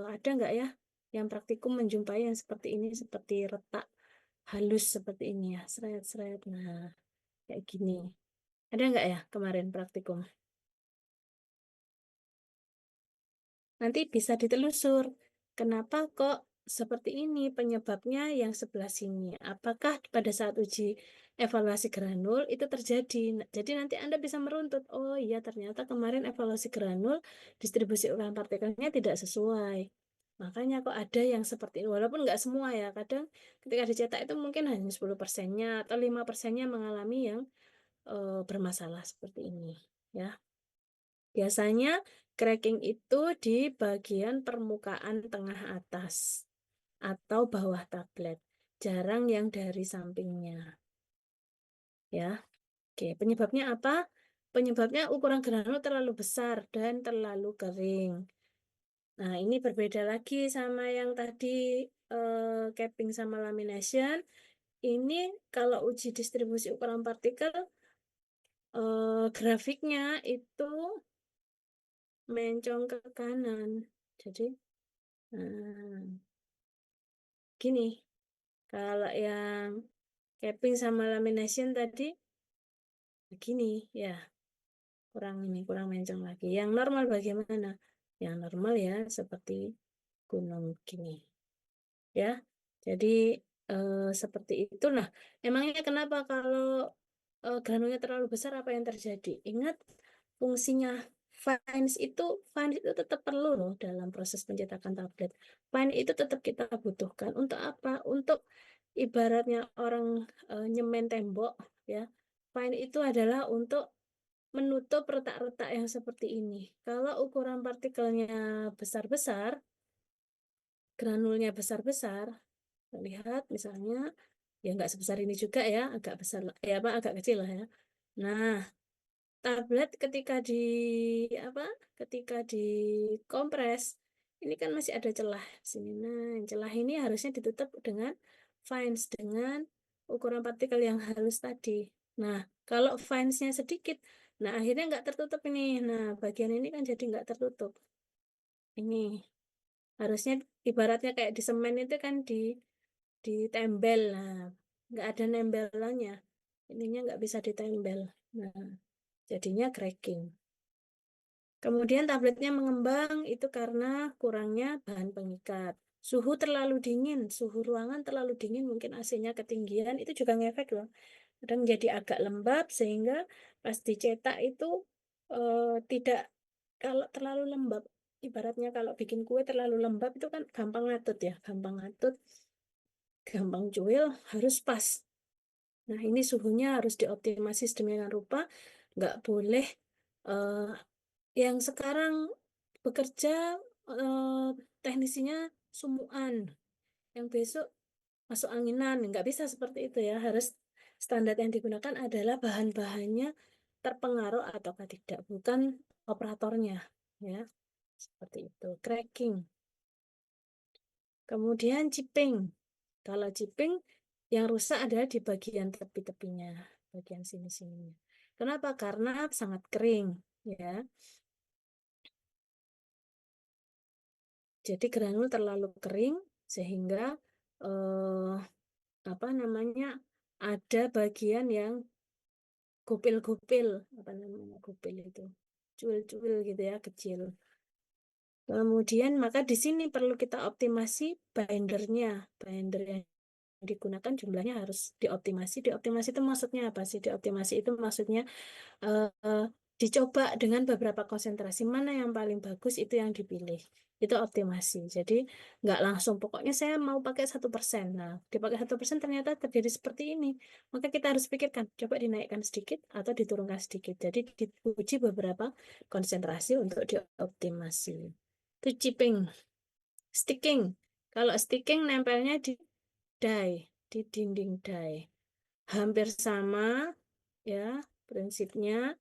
ada nggak ya yang praktikum menjumpai yang seperti ini, seperti retak halus seperti ini ya, seret-seret. Nah, kayak gini. Ada nggak ya kemarin praktikum? Nanti bisa ditelusur. Kenapa kok seperti ini penyebabnya yang sebelah sini? Apakah pada saat uji evaluasi granul itu terjadi? Jadi nanti Anda bisa meruntut, oh iya ternyata kemarin evaluasi granul distribusi ukuran partikelnya tidak sesuai. Makanya kok ada yang seperti ini, walaupun nggak semua ya, kadang ketika dicetak itu mungkin hanya 10%-nya atau 5%-nya mengalami yang bermasalah seperti ini. Ya. Biasanya cracking itu di bagian permukaan tengah atas atau bawah tablet. Jarang yang dari sampingnya. Ya. Oke, penyebabnya apa? Penyebabnya ukuran granul terlalu besar dan terlalu kering. Nah, ini berbeda lagi sama yang tadi capping sama lamination. Ini kalau uji distribusi ukuran partikel grafiknya itu mencong ke kanan. Jadi gini, kalau yang capping sama lamination tadi begini ya, kurang mencong lagi. Yang normal bagaimana? Yang normal ya seperti gunung gini. Ya. Jadi seperti itu. Nah, emangnya kenapa kalau granulnya terlalu besar apa yang terjadi? Ingat fungsinya fines itu tetap perlu loh dalam proses pencetakan tablet. Fine itu tetap kita butuhkan. Untuk apa? Untuk ibaratnya orang nyemen tembok ya. Fine itu adalah untuk menutup retak-retak yang seperti ini. Kalau ukuran partikelnya besar-besar, granulnya besar-besar, lihat misalnya ya nggak sebesar ini juga ya, agak besar ya apa agak kecil lah ya. Nah, tablet apa ketika dikompres ini kan masih ada celah sini. Nah, celah ini harusnya ditutup dengan fines dengan ukuran partikel yang halus tadi. Nah, kalau finesnya sedikit, nah akhirnya nggak tertutup ini. Nah, bagian ini kan jadi nggak tertutup. Ini harusnya ibaratnya kayak di semen itu kan ditembel. Nah, nggak ada nembelannya. Ininya nggak bisa ditembel. Nah, jadinya cracking. Kemudian tabletnya mengembang itu karena kurangnya bahan pengikat. Suhu terlalu dingin, suhu ruangan terlalu dingin, mungkin AC-nya ketinggian, itu juga ngefek loh. Kadang menjadi agak lembab sehingga pas dicetak itu tidak, kalau terlalu lembab, ibaratnya kalau bikin kue terlalu lembab itu kan gampang ngatut ya, gampang cuil, harus pas. Nah, ini suhunya harus dioptimasi sedemikian rupa, nggak boleh yang sekarang bekerja teknisinya sumuan, yang besok masuk anginan, nggak bisa seperti itu ya. Harus standar yang digunakan adalah bahan-bahannya terpengaruh ataukah tidak, bukan operatornya ya. Seperti itu. Cracking. Kemudian chipping. Kalau chipping yang rusak adalah di bagian tepi-tepinya, bagian sini-sininya. Kenapa? Karena sangat kering ya. Jadi granul terlalu kering sehingga eh, apa namanya ada bagian yang gupil-gupil, apa namanya gupil itu, cuil-cuil gitu ya kecil. Kemudian maka di sini perlu kita optimasi bindernya, binder yang digunakan jumlahnya harus dioptimasi. Dioptimasi itu maksudnya apa sih? Dioptimasi itu maksudnya dicoba dengan beberapa konsentrasi, mana yang paling bagus itu yang dipilih. Itu optimasi. Jadi nggak langsung pokoknya saya mau pakai 1%. Nah, dipakai 1% ternyata terjadi seperti ini. Maka kita harus pikirkan, coba dinaikkan sedikit atau diturunkan sedikit. Jadi diuji beberapa konsentrasi untuk dioptimasi. Itu chipping. Sticking. Kalau sticking nempelnya di die, di dinding die. Hampir sama ya prinsipnya.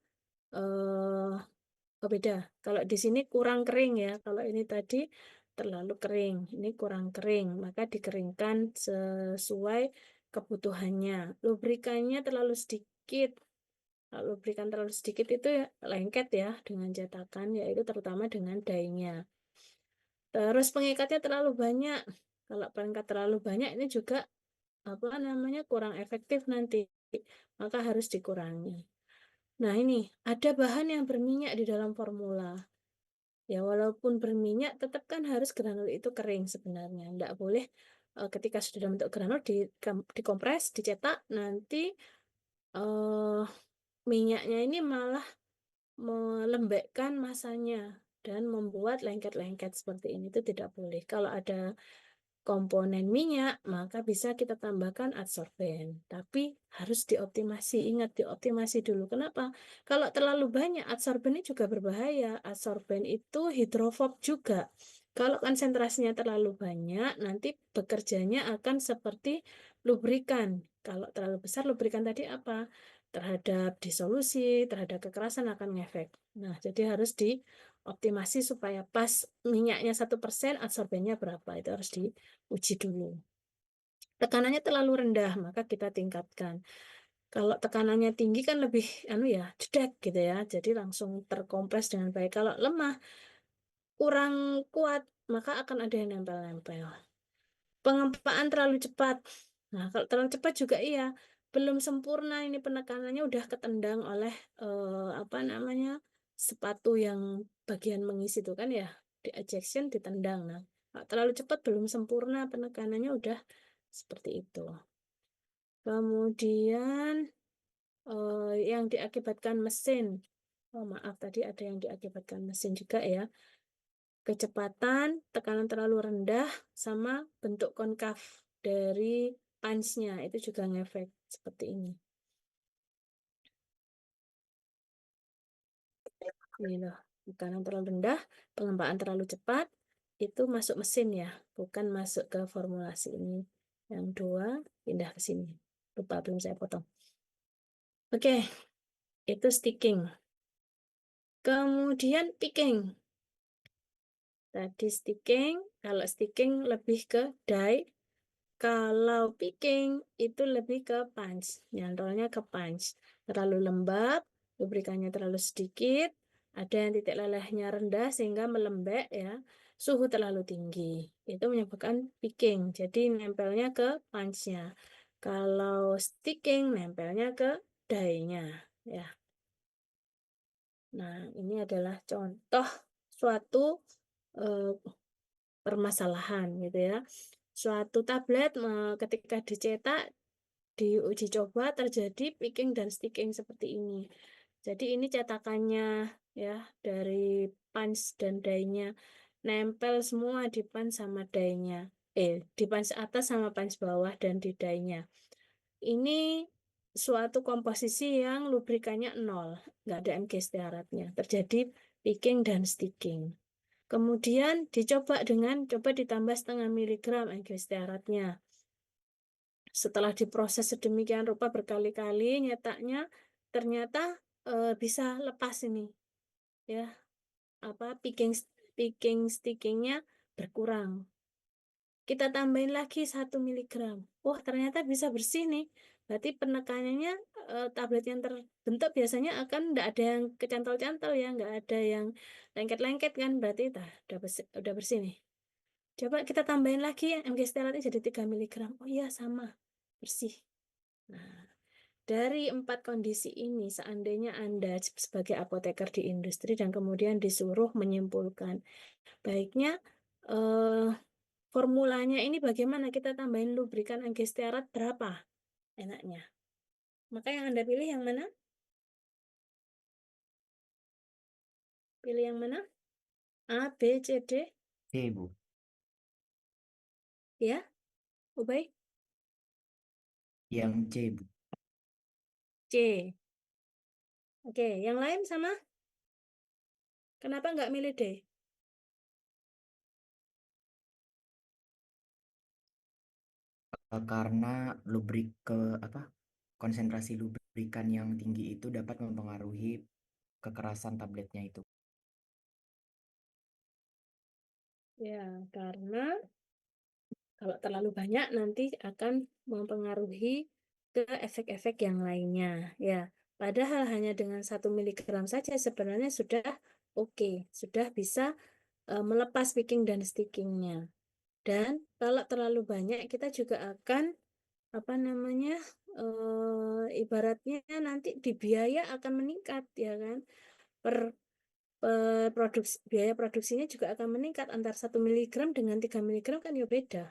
Oh beda. Kalau di sini kurang kering ya. Kalau ini tadi terlalu kering. Ini kurang kering. Maka dikeringkan sesuai kebutuhannya. Lubrikannya terlalu sedikit. Kalau lubrikan terlalu sedikit itu ya lengket ya dengan cetakan, yaitu terutama dengan dye-nya. Terus pengikatnya terlalu banyak. Kalau pengikat terlalu banyak ini juga apa namanya kurang efektif nanti. Maka harus dikurangi. Nah ini ada bahan yang berminyak di dalam formula. Ya, walaupun berminyak, tetap kan harus granul itu kering sebenarnya. Tidak boleh ketika sudah dalam bentuk granul dikompres, dicetak, nanti minyaknya ini malah melembekkan masanya dan membuat lengket-lengket seperti ini. Itu tidak boleh. Kalau ada komponen minyak, maka bisa kita tambahkan adsorben. Tapi harus dioptimasi. Ingat, dioptimasi dulu. Kenapa? Kalau terlalu banyak, adsorben ini juga berbahaya. Adsorben itu hidrofob juga. Kalau konsentrasinya terlalu banyak, nanti bekerjanya akan seperti lubrikan. Kalau terlalu besar, lubrikan tadi apa? Terhadap disolusi, terhadap kekerasan akan ngefek. Nah, jadi harus dioptimasi supaya pas minyaknya 1%, adsorbennya berapa. Itu harus diuji dulu. Tekanannya terlalu rendah, maka kita tingkatkan. Kalau tekanannya tinggi kan lebih jedek gitu ya. Jadi langsung terkompres dengan baik. Kalau lemah, kurang kuat, maka akan ada yang nempel-nempel. Pengempaan terlalu cepat. Nah, kalau terlalu cepat juga iya, belum sempurna ini penekanannya udah ketendang oleh sepatu yang bagian mengisi itu kan ya, di ejection ditendang. Nah, kalau terlalu cepat belum sempurna penekanannya udah seperti itu. Kemudian yang diakibatkan mesin. Oh, maaf tadi ada yang diakibatkan mesin juga ya. Kecepatan, tekanan terlalu rendah, sama bentuk konkav dari punch-nya itu juga ngefek seperti ini. Ini loh, tekanan terlalu rendah, pengempaan terlalu cepat, itu masuk mesin ya, bukan masuk ke formulasi ini. Yang dua, pindah ke sini. Lupa, belum saya potong. Oke, itu sticking. Kemudian picking. Tadi sticking, kalau sticking lebih ke die, kalau picking itu lebih ke punch, nyantolnya ke punch. Terlalu lembab, lubrikannya terlalu sedikit, ada yang titik lelehnya rendah sehingga melembek ya. Suhu terlalu tinggi, itu menyebabkan picking. Jadi nempelnya ke punch-nya. Kalau sticking nempelnya ke die-nya ya. Nah, ini adalah contoh suatu permasalahan gitu ya. Suatu tablet ketika dicetak diuji coba terjadi picking dan sticking seperti ini. Jadi ini cetakannya ya dari punch dan die-nya nempel semua di punch sama die-nya. Di punch atas sama punch bawah dan di die-nya. Ini suatu komposisi yang lubrikannya 0, nggak ada MG istiaratnya. Terjadi picking dan sticking. Kemudian dicoba coba ditambah 0,5 miligram MG istiaratnya. Setelah diproses sedemikian rupa berkali-kali nyetaknya ternyata bisa lepas ini ya picking stickingnya berkurang. Kita tambahin lagi 1 miligram. Wah, ternyata bisa bersih nih. Berarti penekanannya tablet yang terbentuk biasanya akan tidak ada yang kecantol-cantol ya, nggak ada yang lengket-lengket kan. Berarti udah bersih nih. Coba kita tambahin lagi MG stearatnya jadi 3 miligram. Oh iya, sama. Bersih. Nah, dari 4 kondisi ini, seandainya Anda sebagai apoteker di industri dan kemudian disuruh menyimpulkan, baiknya formulanya ini bagaimana kita tambahin lubrikan MG stearat berapa enaknya. Maka yang Anda pilih yang mana? Pilih yang mana? A, B, C, D? C, Bu. Ya, Ubay? Yang C, Bu. C. Oke, yang lain sama? Kenapa nggak milih D? Karena konsentrasi lubrikan yang tinggi itu dapat mempengaruhi kekerasan tabletnya itu. Ya, karena kalau terlalu banyak nanti akan mempengaruhi ke efek-efek yang lainnya. Ya, padahal hanya dengan 1 miligram saja sebenarnya sudah oke, sudah bisa melepas picking dan stickingnya. Dan kalau terlalu banyak kita juga akan apa namanya ibaratnya nanti di biaya akan meningkat ya kan per biaya produksinya juga akan meningkat antara 1 miligram dengan 3 miligram kan ya beda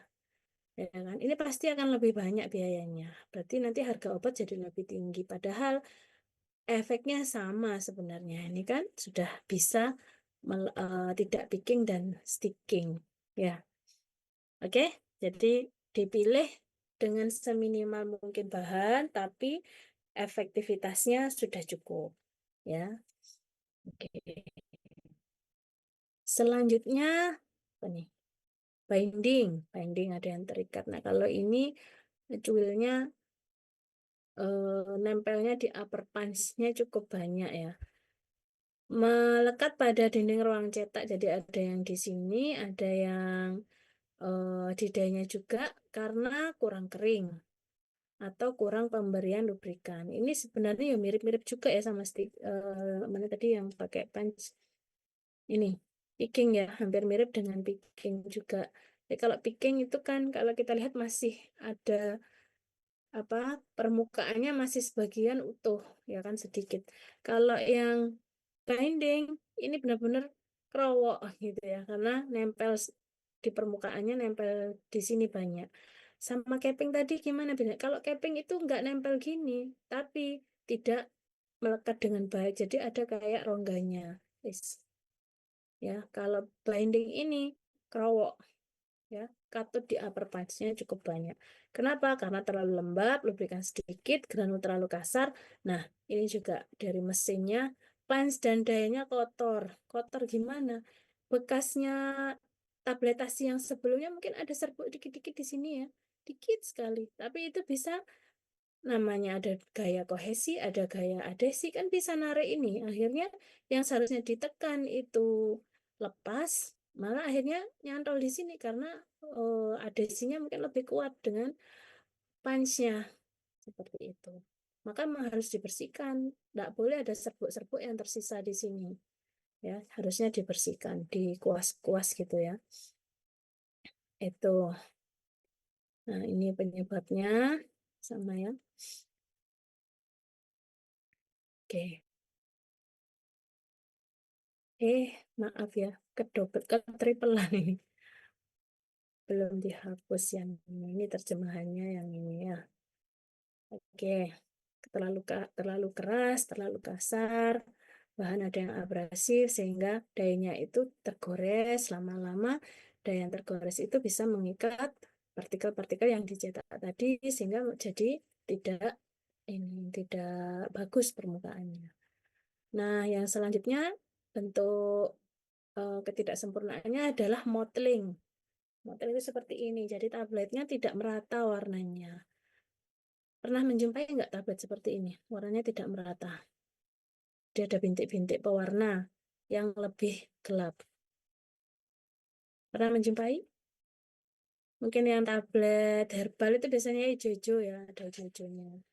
ya kan ini pasti akan lebih banyak biayanya berarti nanti harga obat jadi lebih tinggi padahal efeknya sama sebenarnya ini kan sudah bisa tidak picking dan sticking ya oke jadi dipilih dengan seminimal mungkin bahan tapi efektivitasnya sudah cukup ya oke selanjutnya apa nih binding ada yang terikat nah kalau ini cuilnya nempelnya di upper punch-nya cukup banyak ya melekat pada dinding ruang cetak jadi ada yang di sini ada yang di dayanya juga karena kurang kering atau kurang pemberian lubrikan ini sebenarnya ya mirip-mirip juga ya sama stick mana tadi yang pakai punch ini picking ya hampir mirip dengan picking juga. Jadi kalau picking itu kan kalau kita lihat masih ada apa permukaannya masih sebagian utuh ya kan sedikit. Kalau yang binding ini benar-benar kerowok gitu ya karena nempel di permukaannya nempel di sini banyak. Sama capping tadi gimana Bina? Kalau capping itu nggak nempel gini tapi tidak melekat dengan baik. Jadi ada kayak rongganya. Yes. Ya, kalau binding ini kerowok ya, katut di upper punch-nya cukup banyak. Kenapa? Karena terlalu lembab, lubrikan sedikit, granul terlalu kasar. Nah, ini juga dari mesinnya, punch dan dayanya kotor. Kotor gimana? Bekasnya tabletasi yang sebelumnya mungkin ada serbuk dikit-dikit di sini ya. Dikit sekali. Tapi itu bisa namanya ada gaya kohesi, ada gaya adesi, kan bisa narik ini. Akhirnya yang seharusnya ditekan itu lepas, malah akhirnya nyantol di sini karena adesinya mungkin lebih kuat dengan punch-nya. Seperti itu. Maka memang harus dibersihkan. Tidak boleh ada serbuk-serbuk yang tersisa di sini. Ya, harusnya dibersihkan, dikuas-kuas gitu ya. Itu. Nah, ini penyebabnya sama ya. Oke. Maaf ya, kedobel, ketripelan ini. Belum dihapus yang ini terjemahannya yang ini ya. Oke, terlalu keras, terlalu kasar, bahan ada yang abrasif sehingga dayanya itu tergores lama-lama. Daya yang tergores itu bisa mengikat partikel-partikel yang dicetak tadi sehingga jadi tidak bagus permukaannya. Nah, yang selanjutnya bentuk ketidaksempurnaannya adalah mottling. Mottling itu seperti ini. Jadi tabletnya tidak merata warnanya. Pernah menjumpai nggak tablet seperti ini? Warnanya tidak merata. Dia ada bintik-bintik pewarna yang lebih gelap. Pernah menjumpai? Mungkin yang tablet herbal itu biasanya hijau-hijau ya, ada hijau-hijaunya.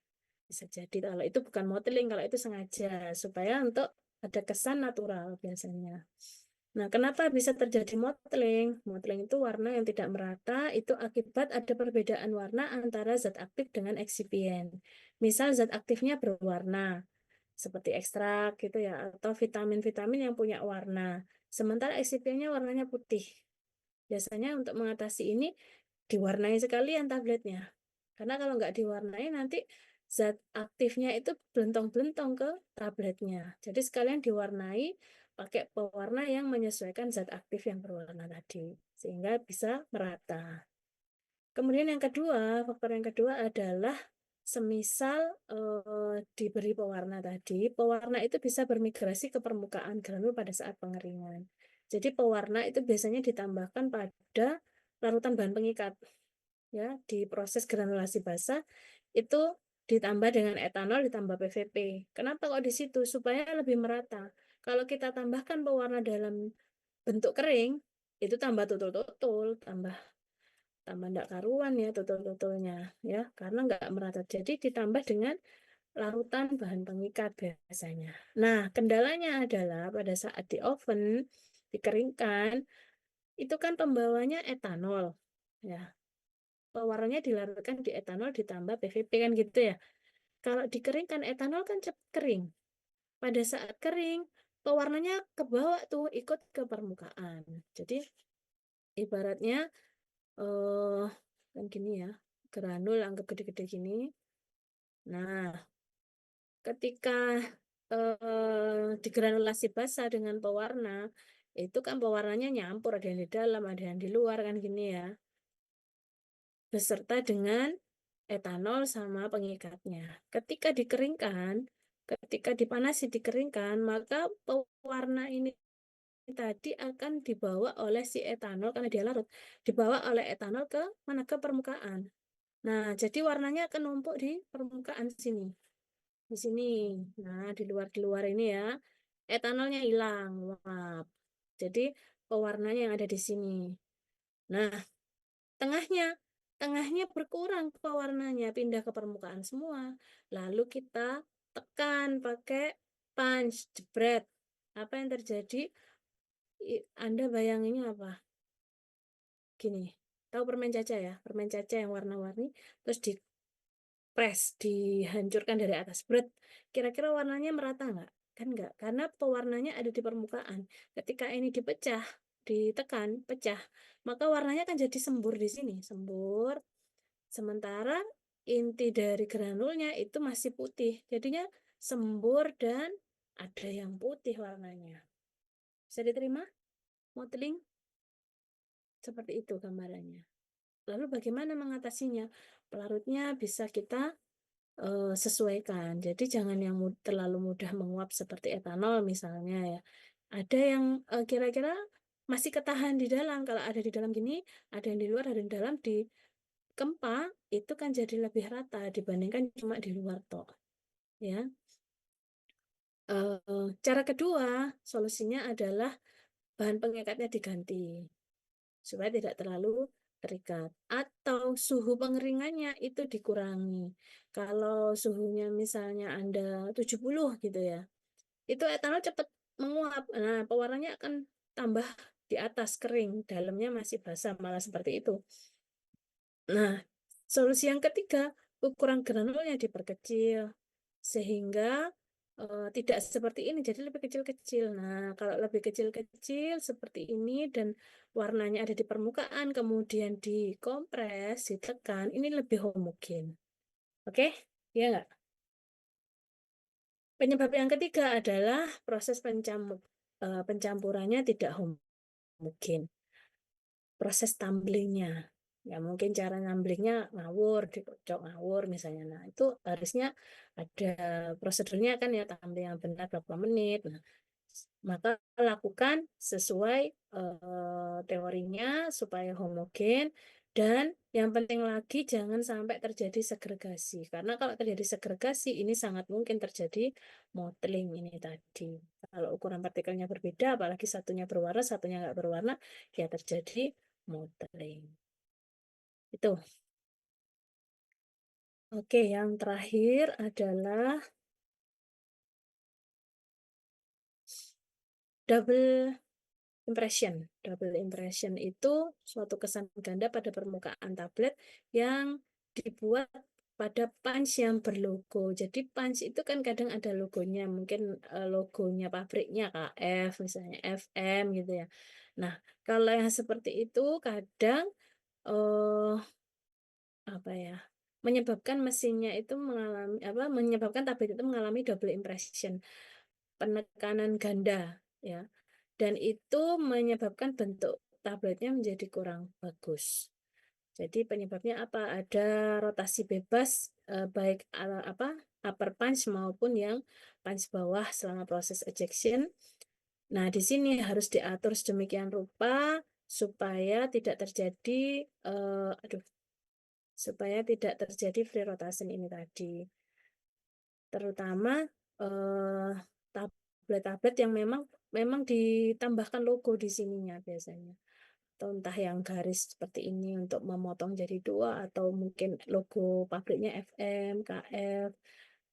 Bisa jadi kalau itu bukan mottling, kalau itu sengaja supaya untuk ada kesan natural biasanya. Nah, kenapa bisa terjadi mottling? Mottling itu warna yang tidak merata, itu akibat ada perbedaan warna antara zat aktif dengan eksipien. Misal zat aktifnya berwarna, seperti ekstrak gitu ya, atau vitamin-vitamin yang punya warna. Sementara eksipiennya warnanya putih. Biasanya untuk mengatasi ini diwarnai sekalian tabletnya. Karena kalau nggak diwarnai nanti zat aktifnya itu belentong-belentong ke tabletnya. Jadi sekalian diwarnai pakai pewarna yang menyesuaikan zat aktif yang berwarna tadi, sehingga bisa merata. Kemudian yang kedua, faktor yang kedua adalah semisal diberi pewarna tadi, pewarna itu bisa bermigrasi ke permukaan granul pada saat pengeringan. Jadi pewarna itu biasanya ditambahkan pada larutan bahan pengikat. Ya, di proses granulasi basah itu ditambah dengan etanol ditambah PVP. Kenapa kok di situ? Supaya lebih merata. Kalau kita tambahkan pewarna dalam bentuk kering, itu tambah tutul-tutul, tambah enggak karuan ya tutul-tutulnya ya, karena enggak merata. Jadi ditambah dengan larutan bahan pengikat biasanya. Nah, kendalanya adalah pada saat di oven dikeringkan itu kan pembawanya etanol ya. Pewarnanya dilarutkan di etanol ditambah PVP kan gitu ya. Kalau dikeringkan etanol kan cepat kering. Pada saat kering, pewarnanya kebawa tuh ikut ke permukaan. Jadi ibaratnya kan gini ya, granul anggap gede-gede gini. Nah, ketika digranulasi basah dengan pewarna, itu kan pewarnanya nyampur, ada yang di dalam, ada yang di luar kan gini ya. Beserta dengan etanol sama pengikatnya. Ketika dikeringkan, ketika dipanasi dikeringkan, maka pewarna ini tadi akan dibawa oleh si etanol karena dia larut, dibawa oleh etanol ke mana? Ke permukaan. Nah, jadi warnanya akan numpuk di permukaan sini. Di sini. Nah, di luar ini ya. Etanolnya hilang. Wah. Jadi pewarnanya yang ada di sini. Nah, tengahnya berkurang pewarnanya, pindah ke permukaan semua. Lalu kita tekan pakai punch, jebret. Apa yang terjadi? Anda bayanginnya apa? Gini, tahu permen caca ya? Permen caca yang warna-warni, terus di press, dihancurkan dari atas. Berat. Kira-kira warnanya merata nggak? Kan nggak, karena pewarnanya ada di permukaan. Ketika ini dipecah, ditekan, pecah, maka warnanya akan jadi sembur di sini. Sembur. Sementara inti dari granulnya itu masih putih. Jadinya sembur dan ada yang putih warnanya. Bisa diterima? Modeling? Seperti itu gambarannya. Lalu bagaimana mengatasinya? Pelarutnya bisa kita sesuaikan. Jadi jangan yang terlalu mudah menguap seperti etanol misalnya ya. Ada yang kira-kira masih ketahan di dalam. Kalau ada di dalam gini, ada yang di luar, ada yang di dalam, di kempa itu kan jadi lebih rata dibandingkan cuma di luar tok. Ya. Cara kedua, solusinya adalah bahan pengikatnya diganti supaya tidak terlalu terikat, atau suhu pengeringannya itu dikurangi. Kalau suhunya misalnya Anda 70 gitu ya, itu etanol cepat menguap. Nah, pewarnanya akan tambah di atas kering, dalamnya masih basah, malah seperti itu. Nah, solusi yang ketiga, ukuran granulnya diperkecil sehingga tidak seperti ini, jadi lebih kecil-kecil. Nah, kalau lebih kecil-kecil seperti ini dan warnanya ada di permukaan, kemudian dikompres, ditekan, ini lebih homogen. Oke? Ya nggak? Penyebab yang ketiga adalah proses pencampurannya tidak homogen. Proses tumblingnya. Ya mungkin cara ngamblingnya ngawur, dikocok ngawur misalnya. Nah, itu harusnya ada prosedurnya kan ya, tumbling yang benar berapa menit. Nah, maka lakukan sesuai teorinya supaya homogen, dan yang penting lagi jangan sampai terjadi segregasi. Karena kalau terjadi segregasi ini sangat mungkin terjadi mottling ini tadi. Kalau ukuran partikelnya berbeda, apalagi satunya berwarna, satunya nggak berwarna, ya terjadi mottling. Itu. Oke, yang terakhir adalah double impression. Double impression itu suatu kesan ganda pada permukaan tablet yang dibuat pada punch yang berlogo. Jadi punch itu kan kadang ada logonya, mungkin logonya pabriknya KF, misalnya FM gitu ya. Nah, kalau yang seperti itu kadang apa ya, menyebabkan mesinnya itu menyebabkan tablet itu mengalami double impression, penekanan ganda. ya. Dan itu menyebabkan bentuk tabletnya menjadi kurang bagus. Jadi penyebabnya apa? Ada rotasi bebas baik upper punch maupun yang punch bawah selama proses ejection. Nah, di sini harus diatur sedemikian rupa supaya tidak terjadi supaya tidak terjadi free rotation ini tadi. Terutama tablet-tablet yang memang ditambahkan logo di sininya biasanya. Atau entah yang garis seperti ini untuk memotong jadi 2 atau mungkin logo pabriknya FM, KF,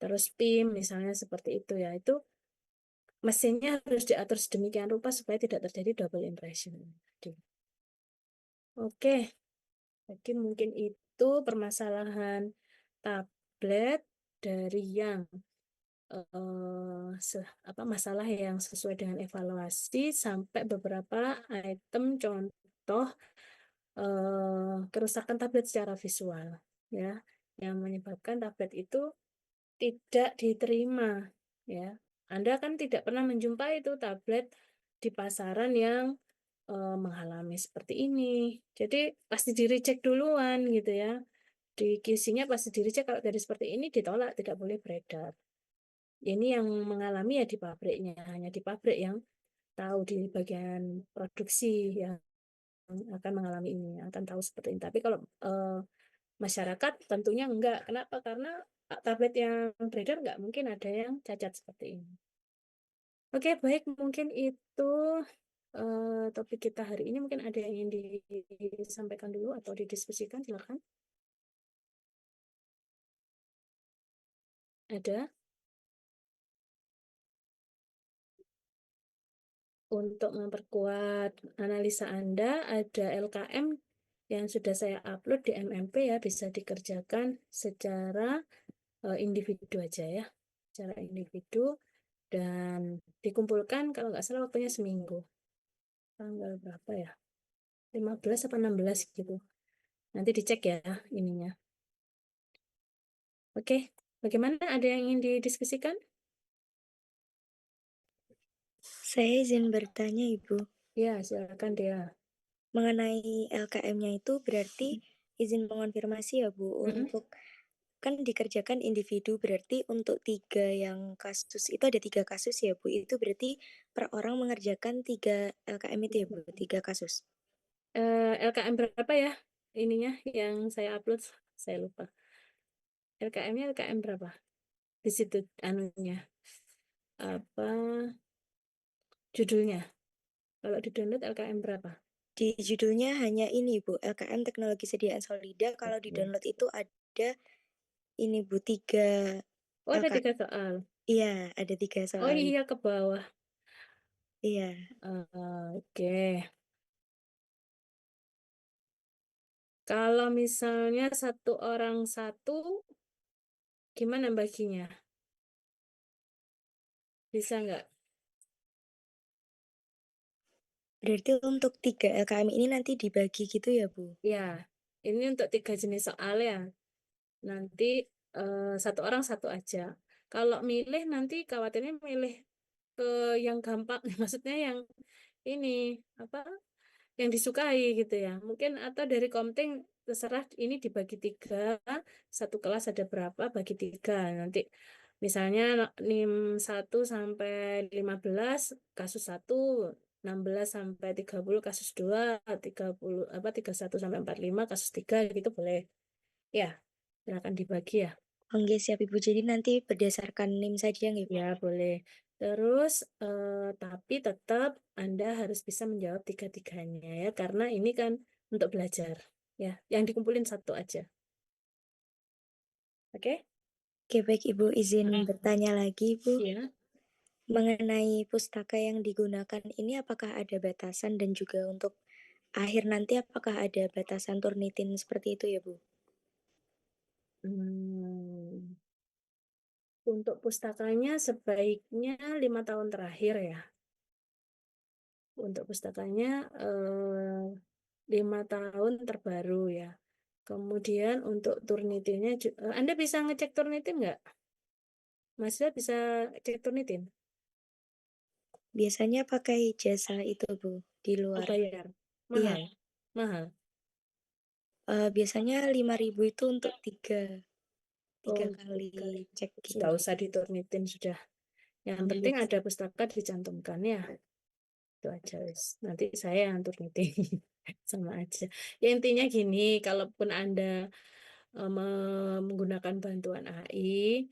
terus PIM misalnya seperti itu ya. Itu mesinnya harus diatur sedemikian rupa supaya tidak terjadi double impression. Oke, jadi mungkin itu permasalahan tablet dari yang masalah yang sesuai dengan evaluasi sampai beberapa item contoh kerusakan tablet secara visual ya yang menyebabkan tablet itu tidak diterima ya. Anda kan tidak pernah menjumpai itu tablet di pasaran yang mengalami seperti ini. Jadi pasti di-reject duluan gitu ya. Di QC-nya pasti di-reject, kalau dari seperti ini ditolak, tidak boleh beredar. Ini yang mengalami ya di pabriknya, hanya di pabrik yang tahu, di bagian produksi yang akan mengalami ini, akan tahu seperti ini. Tapi kalau masyarakat tentunya enggak. Kenapa? Karena tablet yang beredar enggak mungkin ada yang cacat seperti ini. Oke, baik, mungkin itu topik kita hari ini. Mungkin ada yang ingin disampaikan dulu atau didiskusikan, silakan. Ada? Untuk memperkuat analisa Anda, ada LKM yang sudah saya upload di MMP ya, bisa dikerjakan secara individu aja ya, secara individu, dan dikumpulkan kalau nggak salah waktunya seminggu. Tanggal berapa ya? 15 atau 16 gitu. Nanti dicek ya ininya. Oke, bagaimana? Ada yang ingin didiskusikan? Saya izin bertanya, Ibu. Ya, silakan dia. Mengenai LKM-nya itu berarti izin mengonfirmasi ya, Bu, untuk kan dikerjakan individu, berarti untuk 3 yang kasus itu ada 3 kasus ya, Bu. Itu berarti per orang mengerjakan 3 LKM itu ya, Bu, 3 kasus. LKM berapa ya? Ininya yang saya upload, saya lupa. LKM-nya LKM berapa? Di situ anunya. Apa judulnya? Kalau di download LKM berapa? Di judulnya hanya ini, Bu, LKM Teknologi Sediaan Solida. Kalau di download itu ada ini, Bu, 3 Oh, ada LK. 3 soal. Iya, ada 3 Oh soal. iya, ke bawah. Iya. Oke. Kalau misalnya satu orang satu, gimana baginya? Bisa nggak? Berarti untuk 3 LKM ini nanti dibagi gitu ya, Bu? Ya, ini untuk 3 jenis soal ya. Nanti satu orang satu aja. Kalau milih nanti khawatirnya milih ke yang gampang, maksudnya yang ini apa? Yang disukai gitu ya. Mungkin atau dari Komting terserah ini dibagi 3, satu kelas ada berapa bagi 3. Nanti misalnya NIM 1 sampai 15 kasus 1, 16 sampai 30 kasus 2, 31 sampai 45 kasus 3 gitu boleh. Ya, silakan dibagi ya. Oke, siap Ibu. Jadi nanti berdasarkan NIM saja nggih, Bu? Ya, boleh. Terus, tapi tetap Anda harus bisa menjawab tiga-tiganya ya, karena ini kan untuk belajar. Ya, yang dikumpulin satu aja. Oke? Oke, baik Ibu. Izin bertanya lagi, Bu. Iya. Mengenai pustaka yang digunakan ini apakah ada batasan dan juga untuk akhir nanti apakah ada batasan Turnitin seperti itu ya, Bu? Untuk pustakanya sebaiknya 5 tahun terakhir ya. Untuk pustakanya 5 tahun terbaru ya. Kemudian untuk Turnitinnya, Anda bisa ngecek Turnitin nggak? Mas bisa cek Turnitin? Biasanya pakai jasa itu, Bu, di Oh, luar. bayar. Iya, Mahal. Mahal. biasanya 5.000 itu untuk tiga Oh, kali cek gitu. sudah usah diturnitin sudah. Yang penting ada pustaka dicantumkan ya. Itu aja wis. Nanti saya yang turnitin. Sama aja. Ya intinya gini, kalaupun Anda menggunakan bantuan AI,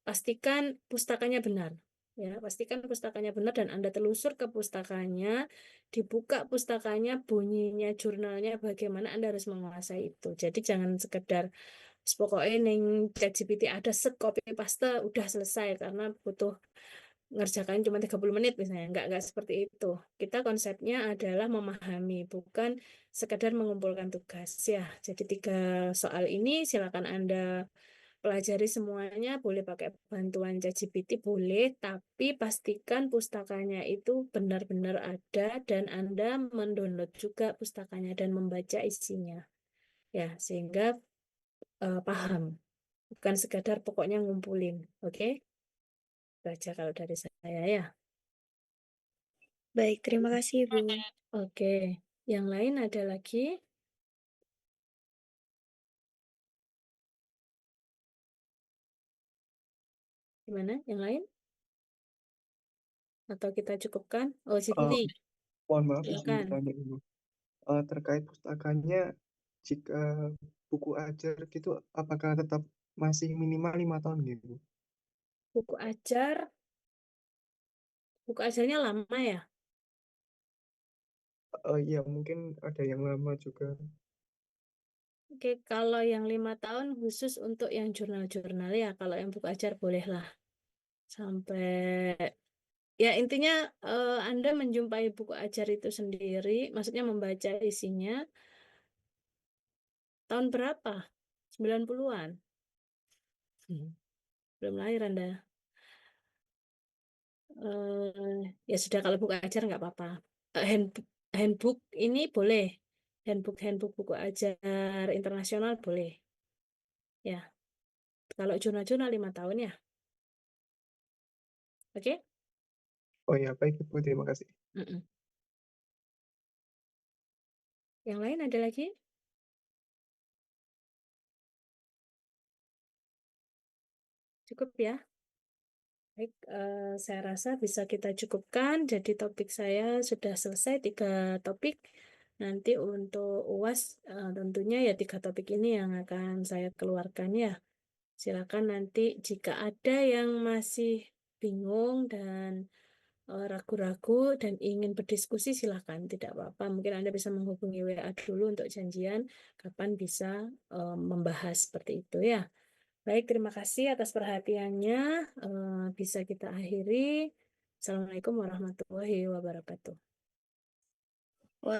pastikan pustakanya benar. Ya, pastikan pustakanya benar dan Anda telusur ke pustakanya, dibuka pustakanya, bunyinya, jurnalnya, bagaimana Anda harus menguasai itu. Jadi jangan sekedar pokoknya ning ChatGPT ada set copy paste udah selesai karena butuh ngerjakan cuma 30 menit misalnya. Enggak seperti itu. Kita konsepnya adalah memahami, bukan sekadar mengumpulkan tugas ya. Jadi 3 soal ini silakan Anda pelajari semuanya, boleh pakai bantuan ChatGPT boleh, tapi pastikan pustakanya itu benar-benar ada dan Anda mendownload juga pustakanya dan membaca isinya. Ya, sehingga paham. Bukan sekadar pokoknya ngumpulin. Oke? Baca kalau dari saya ya. Baik, terima kasih, Bu. Oke, yang lain ada lagi? Gimana? Yang lain? Atau kita cukupkan? Oh, Eh, Sydney, mohon maaf izin silakan. bertanya Ibu. Terkait pustakanya, jika buku ajar gitu, apakah tetap masih minimal 5 tahun gitu? Buku ajarnya lama ya? Ya mungkin ada yang lama juga. Oke, kalau yang 5 tahun khusus untuk yang jurnal-jurnal ya. Kalau yang buku ajar bolehlah. Sampai, ya intinya Anda menjumpai buku ajar itu sendiri, maksudnya membaca isinya, tahun berapa? 90-an? Belum lahir Anda. Ya sudah kalau buku ajar nggak apa-apa. Handbook ini boleh. Handbook buku ajar internasional boleh. Ya, kalau jurnal-jurnal 5 tahun ya. Oke? Oh ya, baik Ibu, terima kasih. Mm-mm. Yang lain ada lagi? Cukup ya. Baik, saya rasa bisa kita cukupkan. Jadi topik saya sudah selesai 3 topik. Nanti untuk UAS tentunya ya 3 topik ini yang akan saya keluarkan ya. Silakan nanti jika ada yang masih bingung dan ragu-ragu dan ingin berdiskusi silakan, tidak apa-apa. Mungkin Anda bisa menghubungi WA dulu untuk janjian kapan bisa membahas seperti itu ya. Baik, terima kasih atas perhatiannya. Bisa kita akhiri. Assalamualaikum warahmatullahi wabarakatuh.